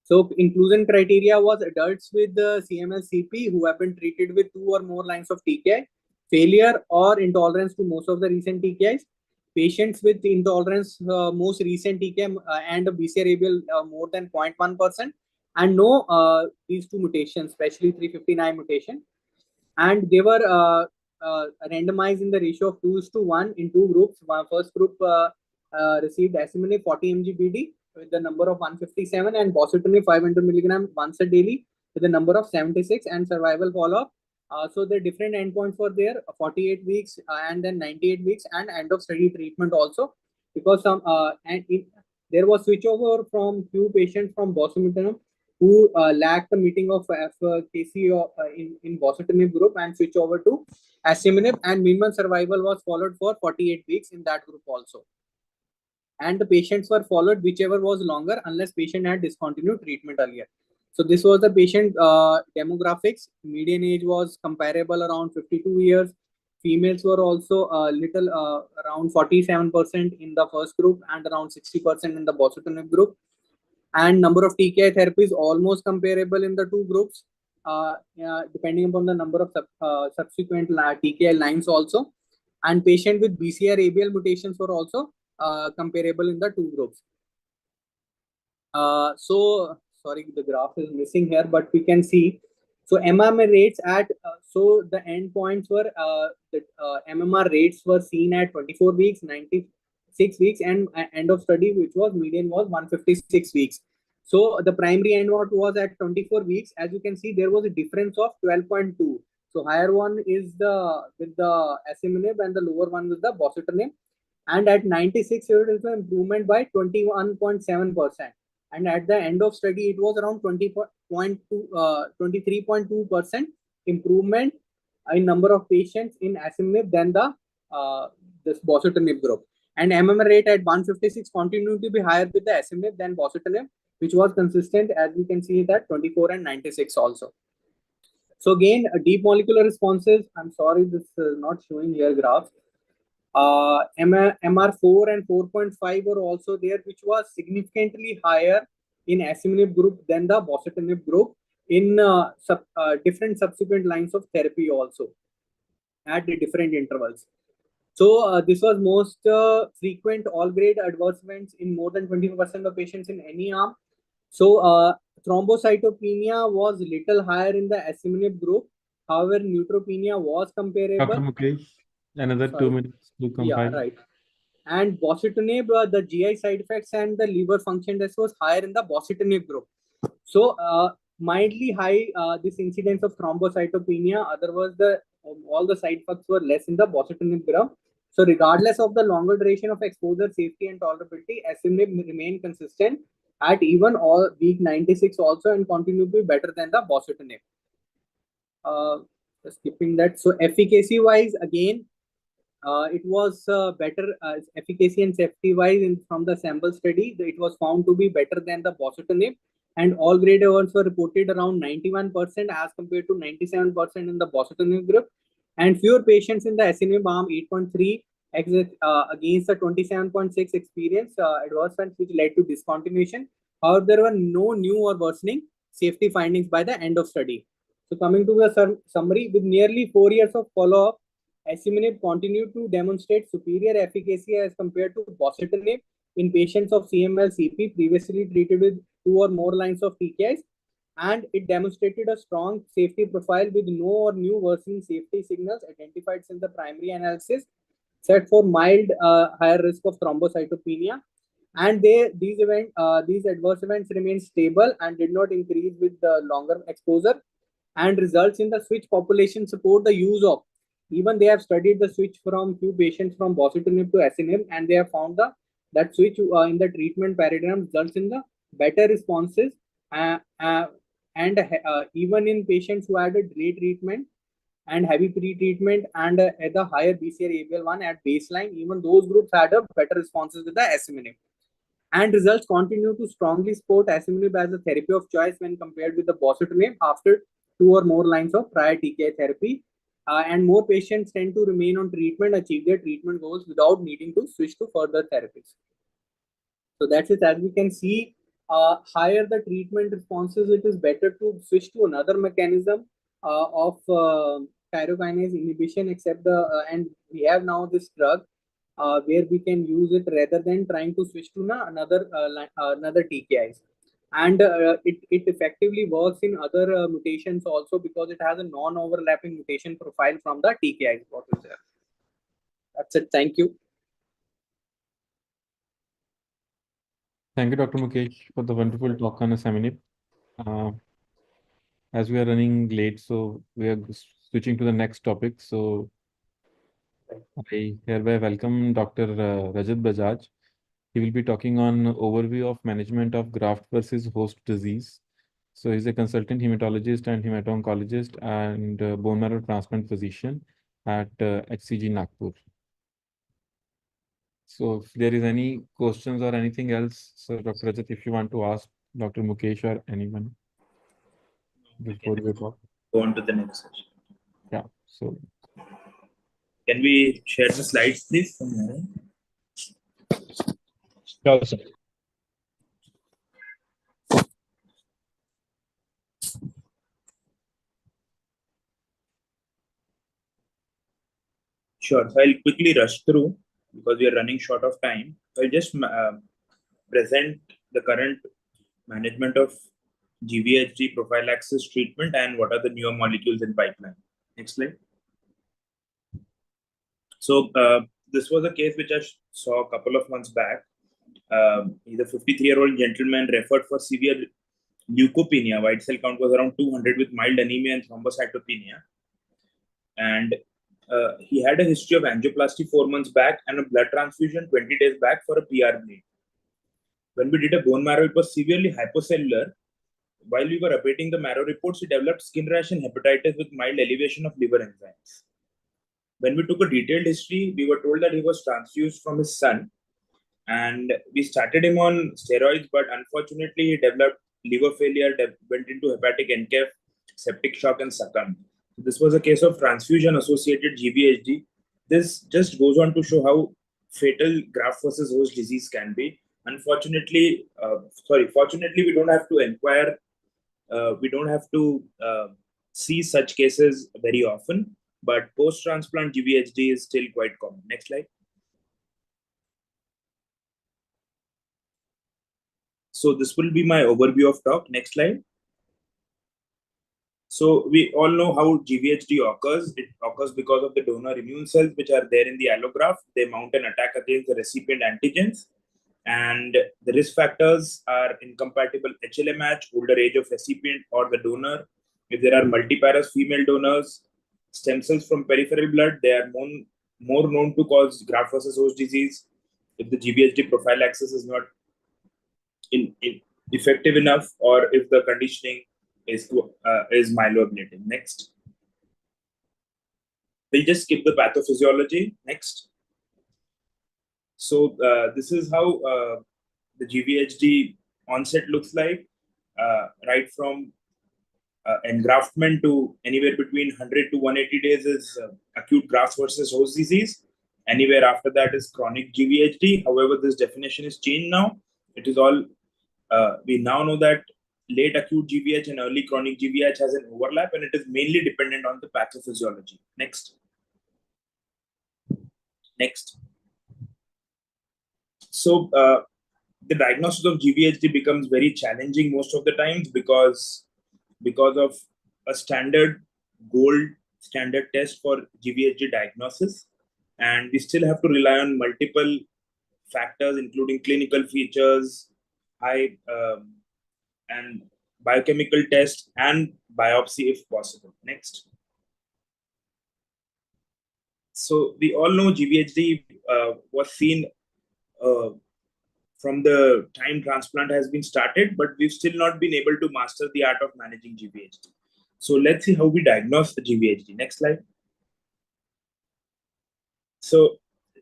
So inclusion criteria was adults with the CML-CP who have been treated with 2 or more lines of TKI, failure or intolerance to most of the recent TKIs, patients with intolerance most recent TKI and a BCR-ABL more than 0.1%, and no these 2 mutations, especially 359 mutation. And they were randomized in the ratio of 2:1 in 2 groups. First group received asciminib 40 mg BD with the number of 157 and bosutinib 500 milligram once a daily with the number of 76 and survival follow-up. So the different endpoints were there: 48 weeks and then 98 weeks and end of study treatment also, because there was switchover from few patients from bosutinib who lacked the meeting of KC in bosutinib group and switch over to asciminib, and minimum survival was followed for 48 weeks in that group also. And the patients were followed whichever was longer unless patient had discontinued treatment earlier. So this was the patient demographics. Median age was comparable around 52 years. Females were also little around 47% in the first group and around 60% in the bosutinib group. And number of TKI therapies almost comparable in the 2 groups, depending upon the number of subsequent TKI lines also. And patient with BCR-ABL mutations were also comparable in the 2 groups. So sorry, the graph is missing here, but we can see. So MMR rates at so the endpoints were the MMR rates were seen at 24 weeks, 96 6 weeks, and end of study, which was median was 156 weeks. So the primary endpoint was at 24 weeks. As you can see, there was a difference of 12.2. So higher one is with the asciminib and the lower one with the bosutinib. And at 96, it was an improvement by 21.7%. And at the end of study, it was around 23.2% improvement in number of patients in asciminib than this bosutinib group. And MMR rate at 156 continued to be higher with the asciminib than bosutinib, which was consistent, as we can see, that 24 and 96 also. So again, deep molecular responses. I'm sorry, this is not showing here graphs. MR4 and 4.5 were also there, which was significantly higher in asciminib group than the bosutinib group in different subsequent lines of therapy also at the different intervals. So this was most frequent all-grade adverse events in more than 20% of patients in any arm. So thrombocytopenia was little higher in the asciminib group. However, neutropenia was comparable. Dr. Mukesh, another 2 minutes to compile. Yeah, right. And bosutinib, the GI side effects and the liver function test was higher in the bosutinib group. So mildly high this incidence of thrombocytopenia. Otherwise, all the side effects were less in the bosutinib group. So regardless of the longer duration of exposure, safety and tolerability, asciminib remained consistent at even all week 96 also, and continue to be better than the bosutinib. Skipping that. So efficacy wise, again, it was better efficacy and safety wise from the sample study. It was found to be better than the bosutinib, and all grade events were reported around 91% as compared to 97% in the bosutinib group, and fewer patients in the asciminib arm, 8.3 against the 27.6 experience adverse events, which led to discontinuation. However, there were no new or worsening safety findings by the end of study. So coming to the summary, with nearly 4 years of follow-up, asciminib continued to demonstrate superior efficacy as compared to bosutinib in patients of CML-CP previously treated with 2 or more lines of TKIs, and it demonstrated a strong safety profile with no or new worsening safety signals identified since the primary analysis, set for mild higher risk of thrombocytopenia. And these adverse events remained stable and did not increase with the longer exposure, and results in the switch population support the use of. Even they have studied the switch from few patients from bosutinib to asciminib, and they have found that switch in the treatment paradigm results in the better responses, and even in patients who had a delayed treatment and heavy pre-treatment and at the higher BCR-ABL1 at baseline, even those groups had a better responses with the asciminib. And results continue to strongly support asciminib as a therapy of choice when compared with the bosutinib after 2 or more lines of prior TKI therapy. And more patients tend to remain on treatment, achieve their treatment goals without needing to switch to further therapies. So that's it. As we can see, higher the treatment responses, it is better to switch to another mechanism of tyrokinase inhibition, except and we have now this drug where we can use it rather than trying to switch to another TKIs. And it effectively works in other mutations also, because it has a non-overlapping mutation profile from the TKIs. What is there? That's it. Thank you. Thank you, Dr. Mukesh, for the wonderful talk on asciminib. As we are running late, so we are switching to the next topic. So I hereby welcome Dr. Rajat Bajaj. He will be talking on overview of management of graft versus host disease. So he's a consultant hematologist and hemato-oncologist and bone marrow transplant physician at HCG Nagpur. So if there is any questions or anything else, so Dr. Rajat, if you want to ask Dr. Mukesh or anyone before we go on to the next session. Yeah. So can we share the slides, please? Sure, sir. Sure. So I'll quickly rush through because we are running short of time. So I'll just present the current management of GVHD prophylaxis treatment and what are the newer molecules in pipeline. Next slide. So this was a case which I saw a couple of months back. He's a 53-year-old gentleman referred for severe leukopenia. White cell count was around 200 with mild anemia and thrombocytopenia. And he had a history of angioplasty 4 months back and a blood transfusion 20 days back for a PR bleed. When we did a bone marrow, it was severely hypocellular. While we were awaiting the marrow reports, he developed skin rash and hepatitis with mild elevation of liver enzymes. When we took a detailed history, we were told that he was transfused from his son, and we started him on steroids, but unfortunately he developed liver failure, went into hepatic NCAF, septic shock, and succumbed. This was a case of transfusion-associated GVHD. This just goes on to show how fatal graft versus host disease can be. Fortunately, we don't have to inquire. We don't have to see such cases very often, but post-transplant GVHD is still quite common. Next slide. So this will be my overview of talk. Next slide. So we all know how GVHD occurs. It occurs because of the donor immune cells which are there in the allograft. They mount an attack against the recipient antigens. And the risk factors are incompatible HLA match, older age of recipient or the donor. If there are multiparous female donors, stem cells from peripheral blood, they are more known to cause graft versus host disease. If the GVHD prophylaxis is not effective enough, or if the conditioning is myeloablative. Next. We'll just skip the pathophysiology. Next. So this is how the GVHD onset looks like, right from engraftment to anywhere between 100 to 180 days is acute graft versus host disease. Anywhere after that is chronic GVHD. However, this definition is changed now. It is all, we now know that late acute GVH and early chronic GVH has an overlap, and it is mainly dependent on the pathophysiology. Next. Next. So the diagnosis of GVHD becomes very challenging most of the times because of a gold standard test for GVHD diagnosis, and we still have to rely on multiple factors, including clinical features, and biochemical test and biopsy if possible. Next. So we all know GVHD was seen from the time transplant has been started, but we've still not been able to master the art of managing GVHD. So let's see how we diagnose the GVHD. Next slide. So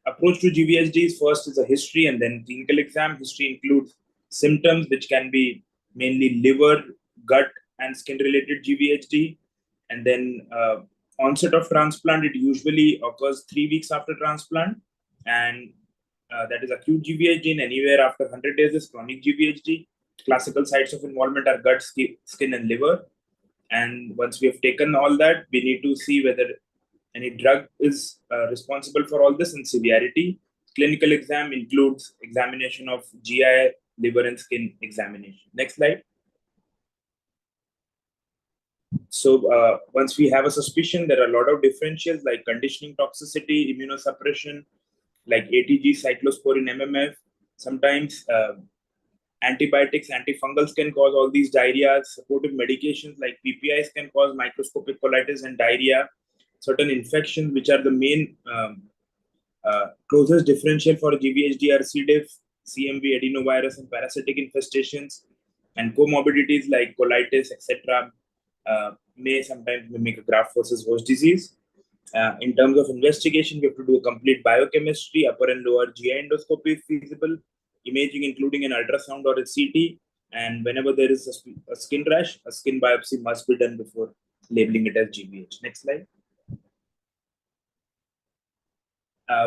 approach to GVHD is first is a history and then clinical exam. History includes symptoms which can be mainly liver, gut, and skin-related GVHD. And then onset of transplant, it usually occurs 3 weeks after transplant, and that is acute GVHD, and anywhere after 100 days is chronic GVHD. Classical sites of involvement are gut, skin, and liver. And once we have taken all that, we need to see whether any drug is responsible for all this and severity. Clinical exam includes examination of GI, liver, and skin examination. Next slide. So once we have a suspicion, there are a lot of differentials like conditioning toxicity, immunosuppression, like ATG, cyclosporin, MMF. Sometimes antibiotics, antifungals can cause all these diarrheas. Supportive medications like PPIs can cause microscopic colitis and diarrhea. Certain infections, which are the main closest differential for GVHD, are C. diff, CMV, adenovirus, and parasitic infestations. And comorbidities like colitis, etc., may sometimes mimic a graft versus host disease. In terms of investigation, we have to do a complete biochemistry, upper and lower GI endoscopy if feasible, imaging including an ultrasound or a CT, and whenever there is a skin rash, a skin biopsy must be done before labeling it as GVH. Next slide.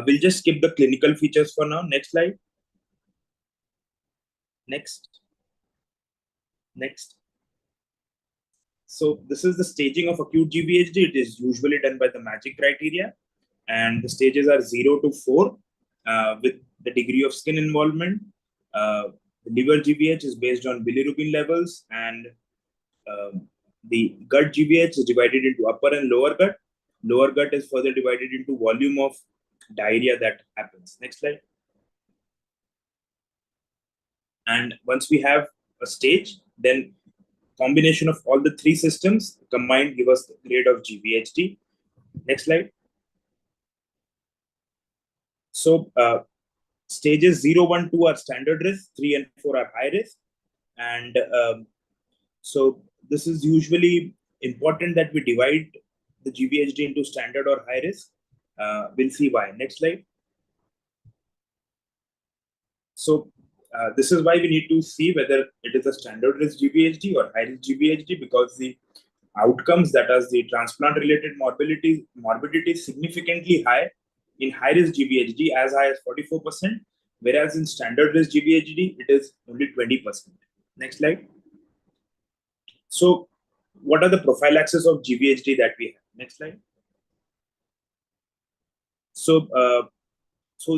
We'll just skip the clinical features for now. Next slide. Next. Next. So this is the staging of acute GVHD. It is usually done by the MAGIC criteria, and the stages are 0 to 4 with the degree of skin involvement. The liver GVH is based on bilirubin levels, and the gut GVH is divided into upper and lower gut. Lower gut is further divided into volume of diarrhea that happens. Next slide. And once we have a stage, then combination of all the three systems combined give us the grade of GVHD. Next slide. So stages 0, 1, 2 are standard risk, 3 and 4 are high risk. And so this is usually important that we divide the GVHD into standard or high risk. We'll see why. Next slide. So this is why we need to see whether it is a standard risk GVHD or high risk GVHD, because the outcomes, that is the transplant related morbidity is significantly high in high risk GVHD, as high as 44%, whereas in standard risk GVHD it is only 20%. Next slide. So what are the prophylaxis of GVHD that we have? Next slide. So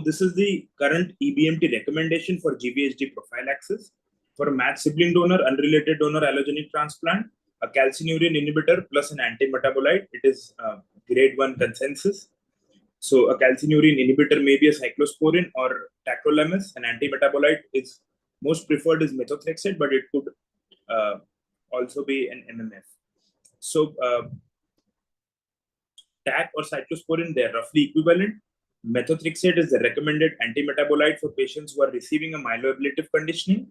this is the current EBMT recommendation for GVHD prophylaxis. For a matched sibling donor, unrelated donor allogenic transplant, a calcineurin inhibitor plus an anti-metabolite, it is grade 1 consensus. So a calcineurin inhibitor may be a cyclosporin or tacrolimus. An anti-metabolite is most preferred is methotrexate, but it could also be an MMF. So TAC or cyclosporin, they are roughly equivalent. Methotrexate is the recommended anti-metabolite for patients who are receiving a myeloablative conditioning.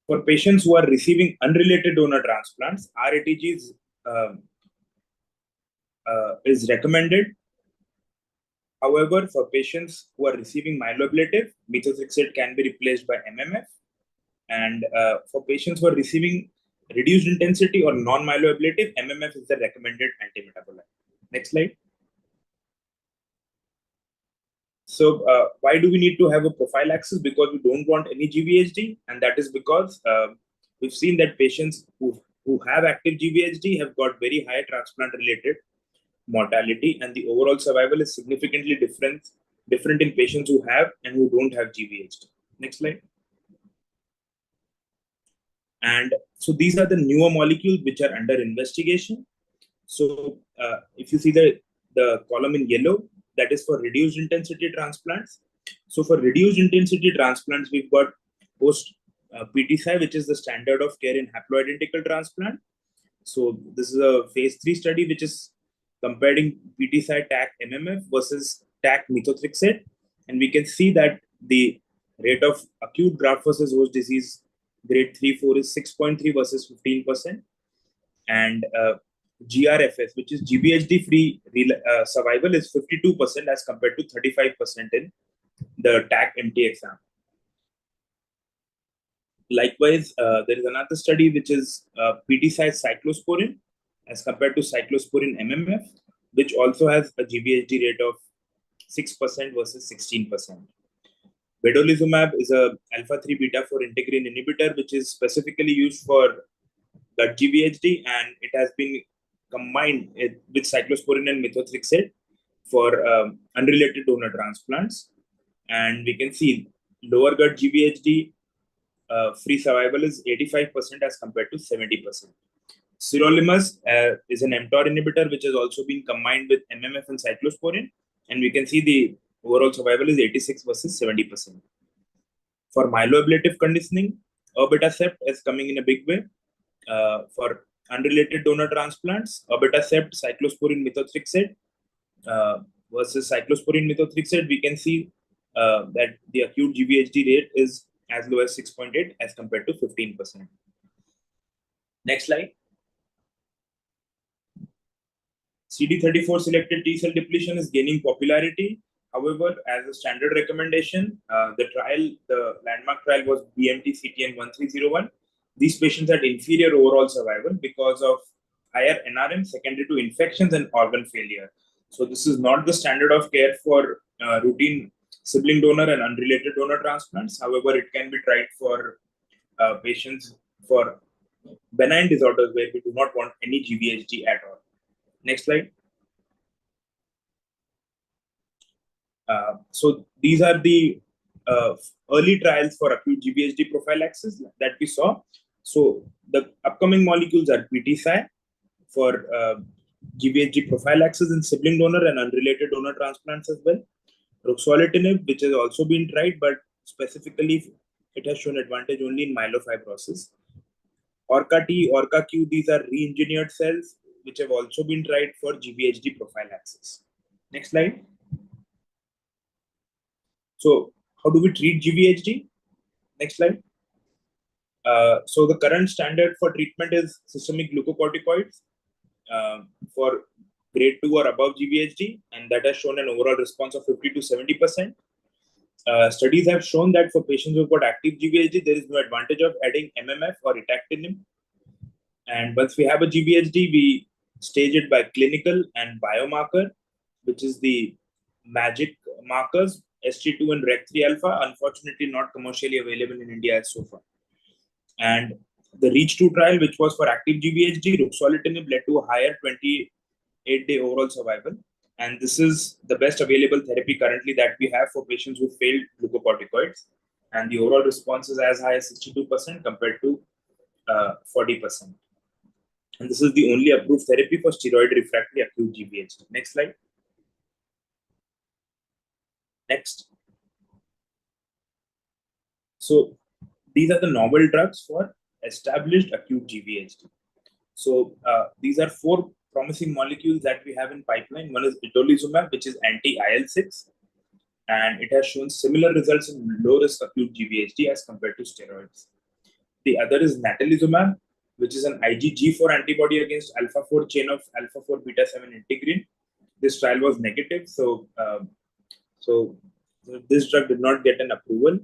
For patients who are receiving unrelated donor transplants, RATG is recommended. However, for patients who are receiving myeloablative, methotrexate can be replaced by MMF. And for patients who are receiving reduced intensity or non-myeloablative, MMF is the recommended anti-metabolite. Next slide. So why do we need to have a prophylaxis? Because we don't want any GVHD, and that is because we've seen that patients who have active GVHD have got very high transplant-related mortality, and the overall survival is significantly different in patients who have and who don't have GVHD. Next slide. And so these are the newer molecules which are under investigation. So if you see the column in yellow, that is for reduced intensity transplants. So for reduced intensity transplants, we've got post PTCy, which is the standard of care in haploidentical transplant. So this is a phase 3 study which is comparing PTCy TAC MMF versus TAC methotrexate, and we can see that the rate of acute graft versus host disease grade 3-4 is 6.3 versus 15%, and GRFS, which is GVHD free survival, is 52% as compared to 35% in the TAC MT exam. Likewise, there is another study which is PTCy cyclosporin as compared to cyclosporin MMF, which also has a GVHD rate of 6% versus 16%. Vedolizumab is a alpha-3 beta-4 integrin inhibitor, which is specifically used for gut GVHD, and it has been combined with cyclosporin and methotrexate for unrelated donor transplants. And we can see lower gut GVHD free survival is 85% as compared to 70%. Sirolimus is an mTOR inhibitor which has also been combined with MMF and cyclosporin, and we can see the overall survival is 86 versus 70%. For myeloablative conditioning, abatacept is coming in a big way. For unrelated donor transplants, abatacept, cyclosporin, methotrexate versus cyclosporin, methotrexate, we can see that the acute GVHD rate is as low as 6.8 as compared to 15%. Next slide. CD34 selected T cell depletion is gaining popularity. However, as a standard recommendation, the landmark trial was BMT CTN 1301. These patients had inferior overall survival because of higher NRM secondary to infections and organ failure. So this is not the standard of care for routine sibling donor and unrelated donor transplants. However, it can be tried for patients for benign disorders where we do not want any GVHD at all. Next slide. So these are the early trials for acute GVHD prophylaxis that we saw. So the upcoming molecules are PTCy for GVHD prophylaxis in sibling donor and unrelated donor transplants as well. Ruxolitinib, which has also been tried, but specifically it has shown advantage only in myelofibrosis. ORCA-T, ORCA-Q, these are re-engineered cells which have also been tried for GVHD prophylaxis. Next slide. So how do we treat GVHD? Next slide. So the current standard for treatment is systemic glucocorticoids for grade 2 or above GVHD, and that has shown an overall response of 50 to 70%. Studies have shown that for patients who've got active GVHD, there is no advantage of adding MMF or itactinib. And once we have a GVHD, we stage it by clinical and biomarker, which is the MAGIC markers, ST2 and REC3 alpha, unfortunately not commercially available in India so far. And the REACH2 trial, which was for active GVHD, ruxolitinib led to a higher 28-day overall survival. And this is the best available therapy currently that we have for patients who failed glucocorticoids. And the overall response is as high as 62% compared to 40%. And this is the only approved therapy for steroid refractory acute GVHD. Next slide. Next. So these are the novel drugs for established acute GVHD. So these are 4 promising molecules that we have in pipeline. One is itolizumab, which is anti-IL-6, and it has shown similar results in low-risk acute GVHD as compared to steroids. The other is natalizumab, which is an IgG4 antibody against alpha-4 chain of alpha-4 beta-7 integrin. This trial was negative, so this drug did not get an approval.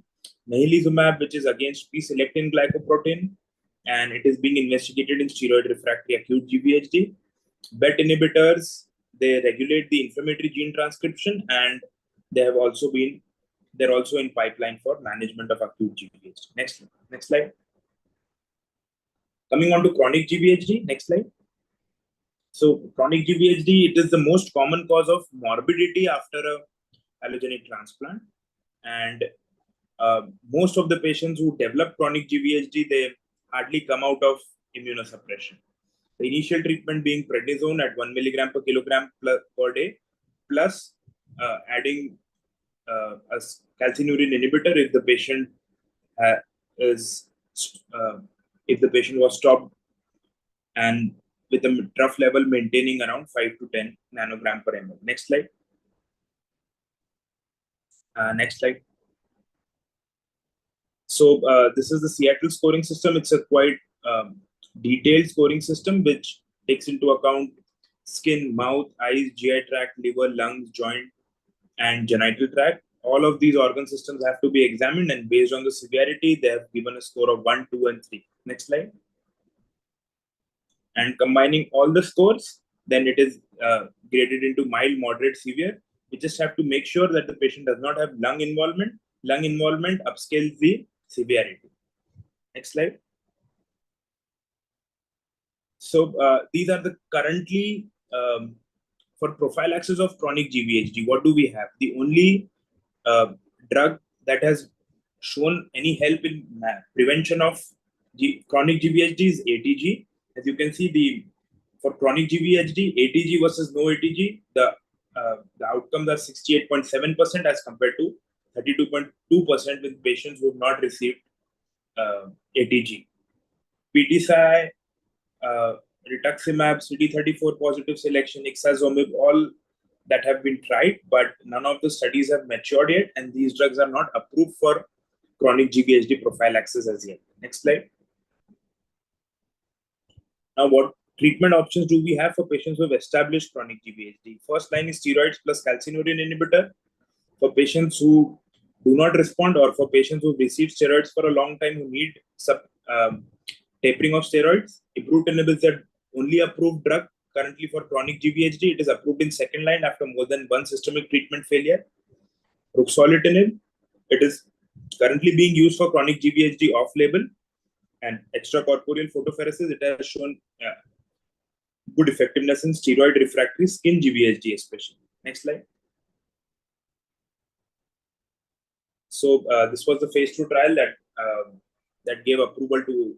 Nahilizumab, which is against P-selectin glycoprotein, and it is being investigated in steroid refractory acute GVHD. BET inhibitors, they regulate the inflammatory gene transcription, and they're also in pipeline for management of acute GVHD. Next slide. Coming on to chronic GVHD, next slide. So chronic GVHD, it is the most common cause of morbidity after a allogeneic transplant, and most of the patients who develop chronic GVHD, they hardly come out of immunosuppression. The initial treatment being prednisone at 1 milligram per kilogram per day, plus adding a calcineurin inhibitor if the patient if the patient was stopped, and with a trough level maintaining around 5 to 10 nanogram per ml. Next slide. Next slide. So this is the Seattle scoring system. It's a quite detailed scoring system which takes into account skin, mouth, eyes, GI tract, liver, lungs, joint, and genital tract. All of these organ systems have to be examined, and based on the severity, they have given a score of 1, 2, and 3. Next slide. And combining all the scores, then it is graded into mild, moderate, severe. We just have to make sure that the patient does not have lung involvement. Lung involvement upscales the severity. Next slide. So these are the currently for prophylaxis of chronic GVHD. What do we have? The only drug that has shown any help in prevention of chronic GVHD is ATG. As you can see, for chronic GVHD, ATG versus no ATG, the outcomes are 68.7% as compared to 32.2% with patients who have not received ATG. PTCI, rituximab, CD34 positive selection, ixazomib, all that have been tried, but none of the studies have matured yet, and these drugs are not approved for chronic GVHD prophylaxis as yet. Next slide. Now, what treatment options do we have for patients who have established chronic GVHD? First line is steroids plus calcineurin inhibitor. For patients who do not respond, or for patients who receive steroids for a long time who need tapering of steroids, ibrutinib is the only approved drug currently for chronic GVHD. It is approved in second line after more than one systemic treatment failure. Ruxolitinib, it is currently being used for chronic GVHD off-label, and extracorporeal photopheresis, it has shown good effectiveness in steroid refractory skin GVHD especially. Next slide. So this was the phase 2 trial that gave approval to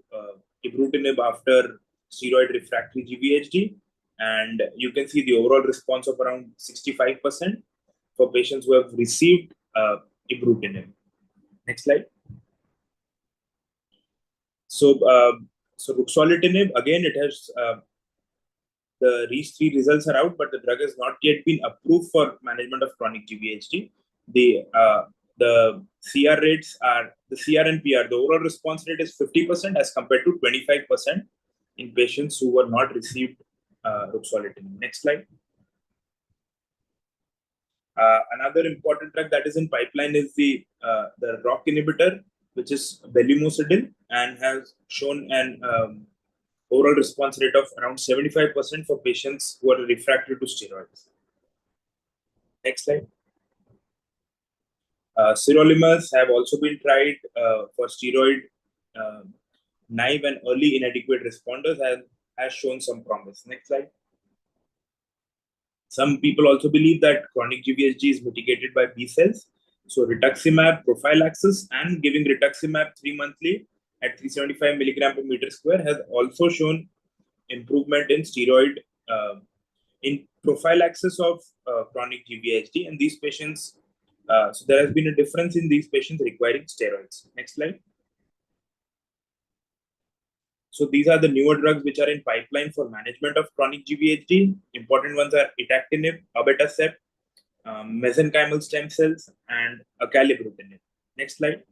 ibrutinib after steroid refractory GVHD, and you can see the overall response of around 65%. for patients who have received ibrutinib. Next slide. So ruxolitinib, again, it has the REACH3 results are out, but the drug has not yet been approved for management of chronic GVHD. The CR rates are the CR and PR. The overall response rate is 50% as compared to 25% in patients who were not received ruxolitinib. Next slide. Another important drug that is in pipeline is the ROCK inhibitor, which is belumosudil, and has shown an overall response rate of around 75% for patients who are refractory to steroids. Next slide. Sirolimus have also been tried for steroid naive and early inadequate responders, has shown some promise. Next slide. Some people also believe that chronic GVHD is mitigated by B cells. So rituximab prophylaxis and giving rituximab 3 monthly at 375 milligram per meter square has also shown improvement in steroid in prophylaxis of chronic GVHD. And these patients, so there has been a difference in these patients requiring steroids. Next slide. So these are the newer drugs which are in pipeline for management of chronic GVHD. Important ones are itatinib, abatacept, mesenchymal stem cells, and acalabrutinib. Next slide.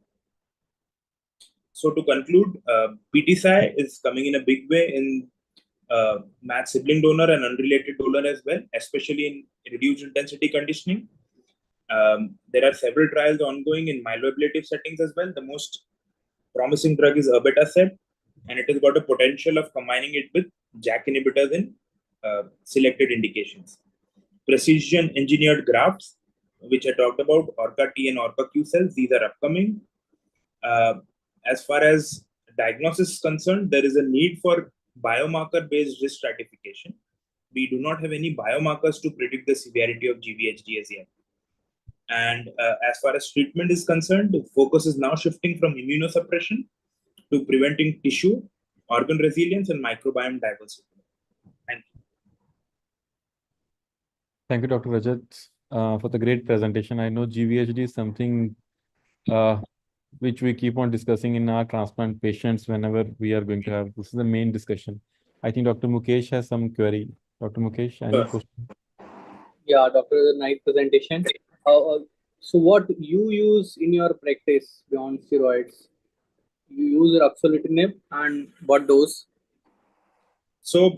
So to conclude, PTCy is coming in a big way in matched sibling donor and unrelated donor as well, especially in reduced intensity conditioning. There are several trials ongoing in myeloablative settings as well. The most promising drug is abatacept, and it has got a potential of combining it with JAK inhibitors in selected indications. Precision engineered grafts, which I talked about, ORCA-T and ORCA-Q cells, these are upcoming. As far as diagnosis is concerned, there is a need for biomarker-based risk stratification. We do not have any biomarkers to predict the severity of GVHD as yet. And as far as treatment is concerned, the focus is now shifting from immunosuppression to preventing tissue, organ resilience, and microbiome diversity. Thank you. Thank you, Dr. Rajat, for the great presentation. I know GVHD is something which we keep on discussing in our transplant patients whenever we are going to have. This is the main discussion. I think Dr. Mukesh has some query. Dr. Mukesh, any question? Yeah, doctor, nice presentation. So what you use in your practice beyond steroids? You use ruxolitinib, and what dose? So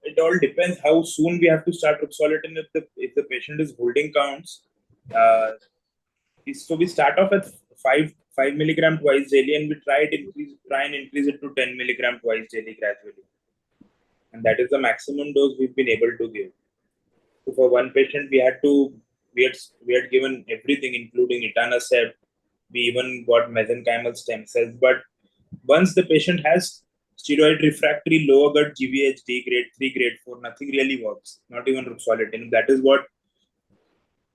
it all depends how soon we have to start ruxolitinib if the patient is holding counts. So we start off at 5 milligram twice daily, and we try and increase it to 10 milligram twice daily gradually. And that is the maximum dose we've been able to give. So for one patient, we had given everything, including etanercept. We even got mesenchymal stem cells. But once the patient has steroid refractory lower gut GVHD grade 3, grade 4, nothing really works. Not even ruxolitinib. That is what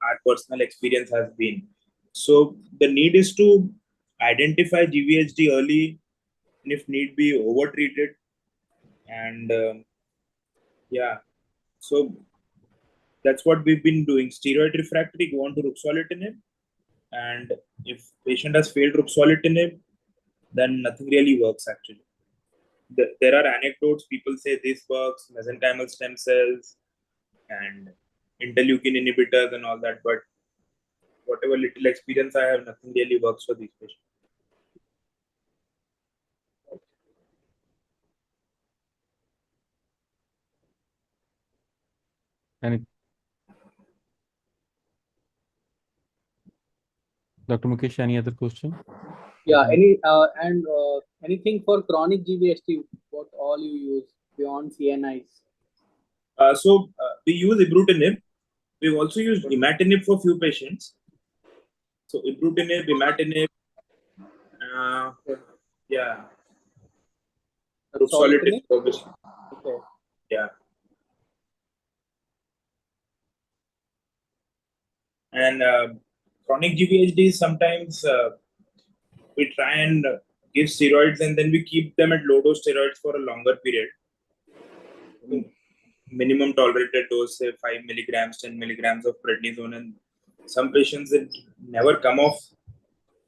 our personal experience has been. So the need is to identify GVHD early, and if need be, over-treated. And so that's what we've been doing. Steroid refractory, go on to ruxolitinib. And if patient has failed ruxolitinib, then nothing really works actually. There are anecdotes, people say this works, mesenchymal stem cells and interleukin inhibitors and all that, but whatever little experience I have, nothing really works for these patients. Dr. Mukesh, any other question? Yeah, anything for chronic GVHD? What all you use beyond CNIs? We use ibrutinib. We've also used imatinib for few patients. So ibrutinib, imatinib, ruxolitinib, obviously. Okay. Yeah. And chronic GVHD, sometimes we try and give steroids and then we keep them at low dose steroids for a longer period. Minimum tolerated dose, say 5 milligrams, 10 milligrams of prednisone, and some patients that never come off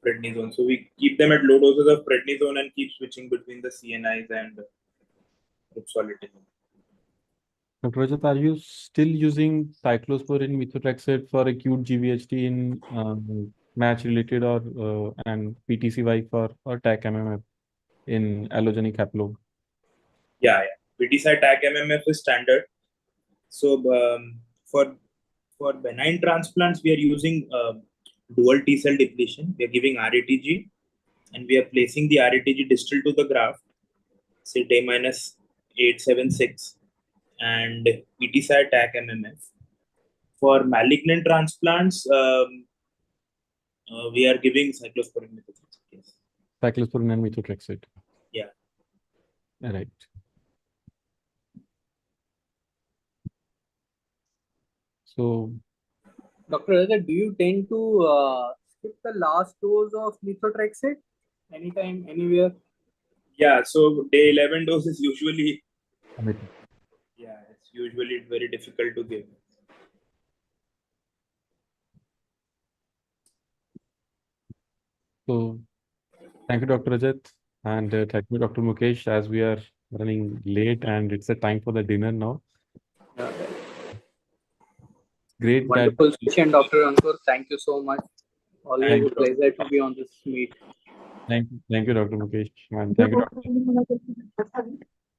prednisone. So we keep them at low doses of prednisone and keep switching between the CNIs and ruxolitinib. Dr. Rajat, are you still using cyclosporin methotrexate for acute GVHD in match-related or and PTCY or TAC-MMF in allogenic haplo? Yeah. PTCY TAC-MMF is standard. So for benign transplants, we are using dual T cell depletion. We are giving RATG, and we are placing the RATG distal to the graft, say day minus 876, and PTCY TAC-MMF. For malignant transplants, we are giving cyclosporin methotrexate. Yes. Cyclosporin and methotrexate. Yeah. All right. So, Dr. Rajat, do you tend to skip the last dose of methotrexate anytime, anywhere? Yeah, so day 11 dose is usually, Amit. yeah, it's usually very difficult to give. So, thank you, Dr. Rajat, and thank you, Dr. Mukesh, as we are running late and it's a time for the dinner now. Great that Wonderful session, Dr. Ankur. Thank you so much. Always Thank a you. pleasure to be on this meet. Thank you, Dr. Mukesh, and thank you, Dr.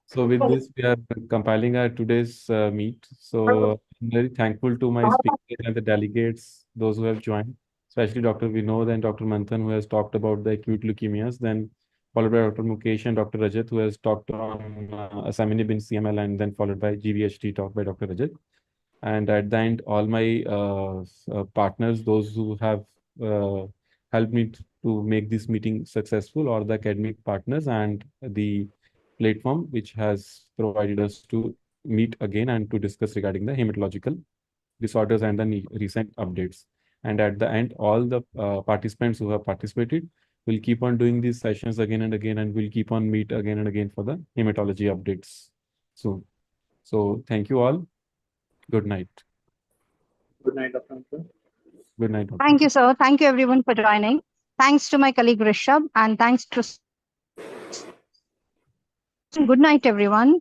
So with this, we are compiling our today's meet. So I'm very thankful to my speakers and the delegates, those who have joined, especially Dr. Vinod and Dr. Manthan, who has talked about the acute leukemias, then followed by Dr. Mukesh and Dr. Rajat, who has talked on asciminib in CML, and then followed by GVHD talk by Dr. Rajat. And at the end, all my partners, those who have helped me to make this meeting successful, or the academic partners and the platform which has provided us to meet again and to discuss regarding the hematological disorders and the recent updates. And at the end, all the participants who have participated will keep on doing these sessions again and again, and we'll keep on meet again and again for the hematology updates soon. So thank you all. Good night. Good night, Dr. Ankur. Good night. Dr. Thank you, sir. Thank you, everyone, for joining. Thanks to my colleague Rishabh, and thanks to. Good night, everyone.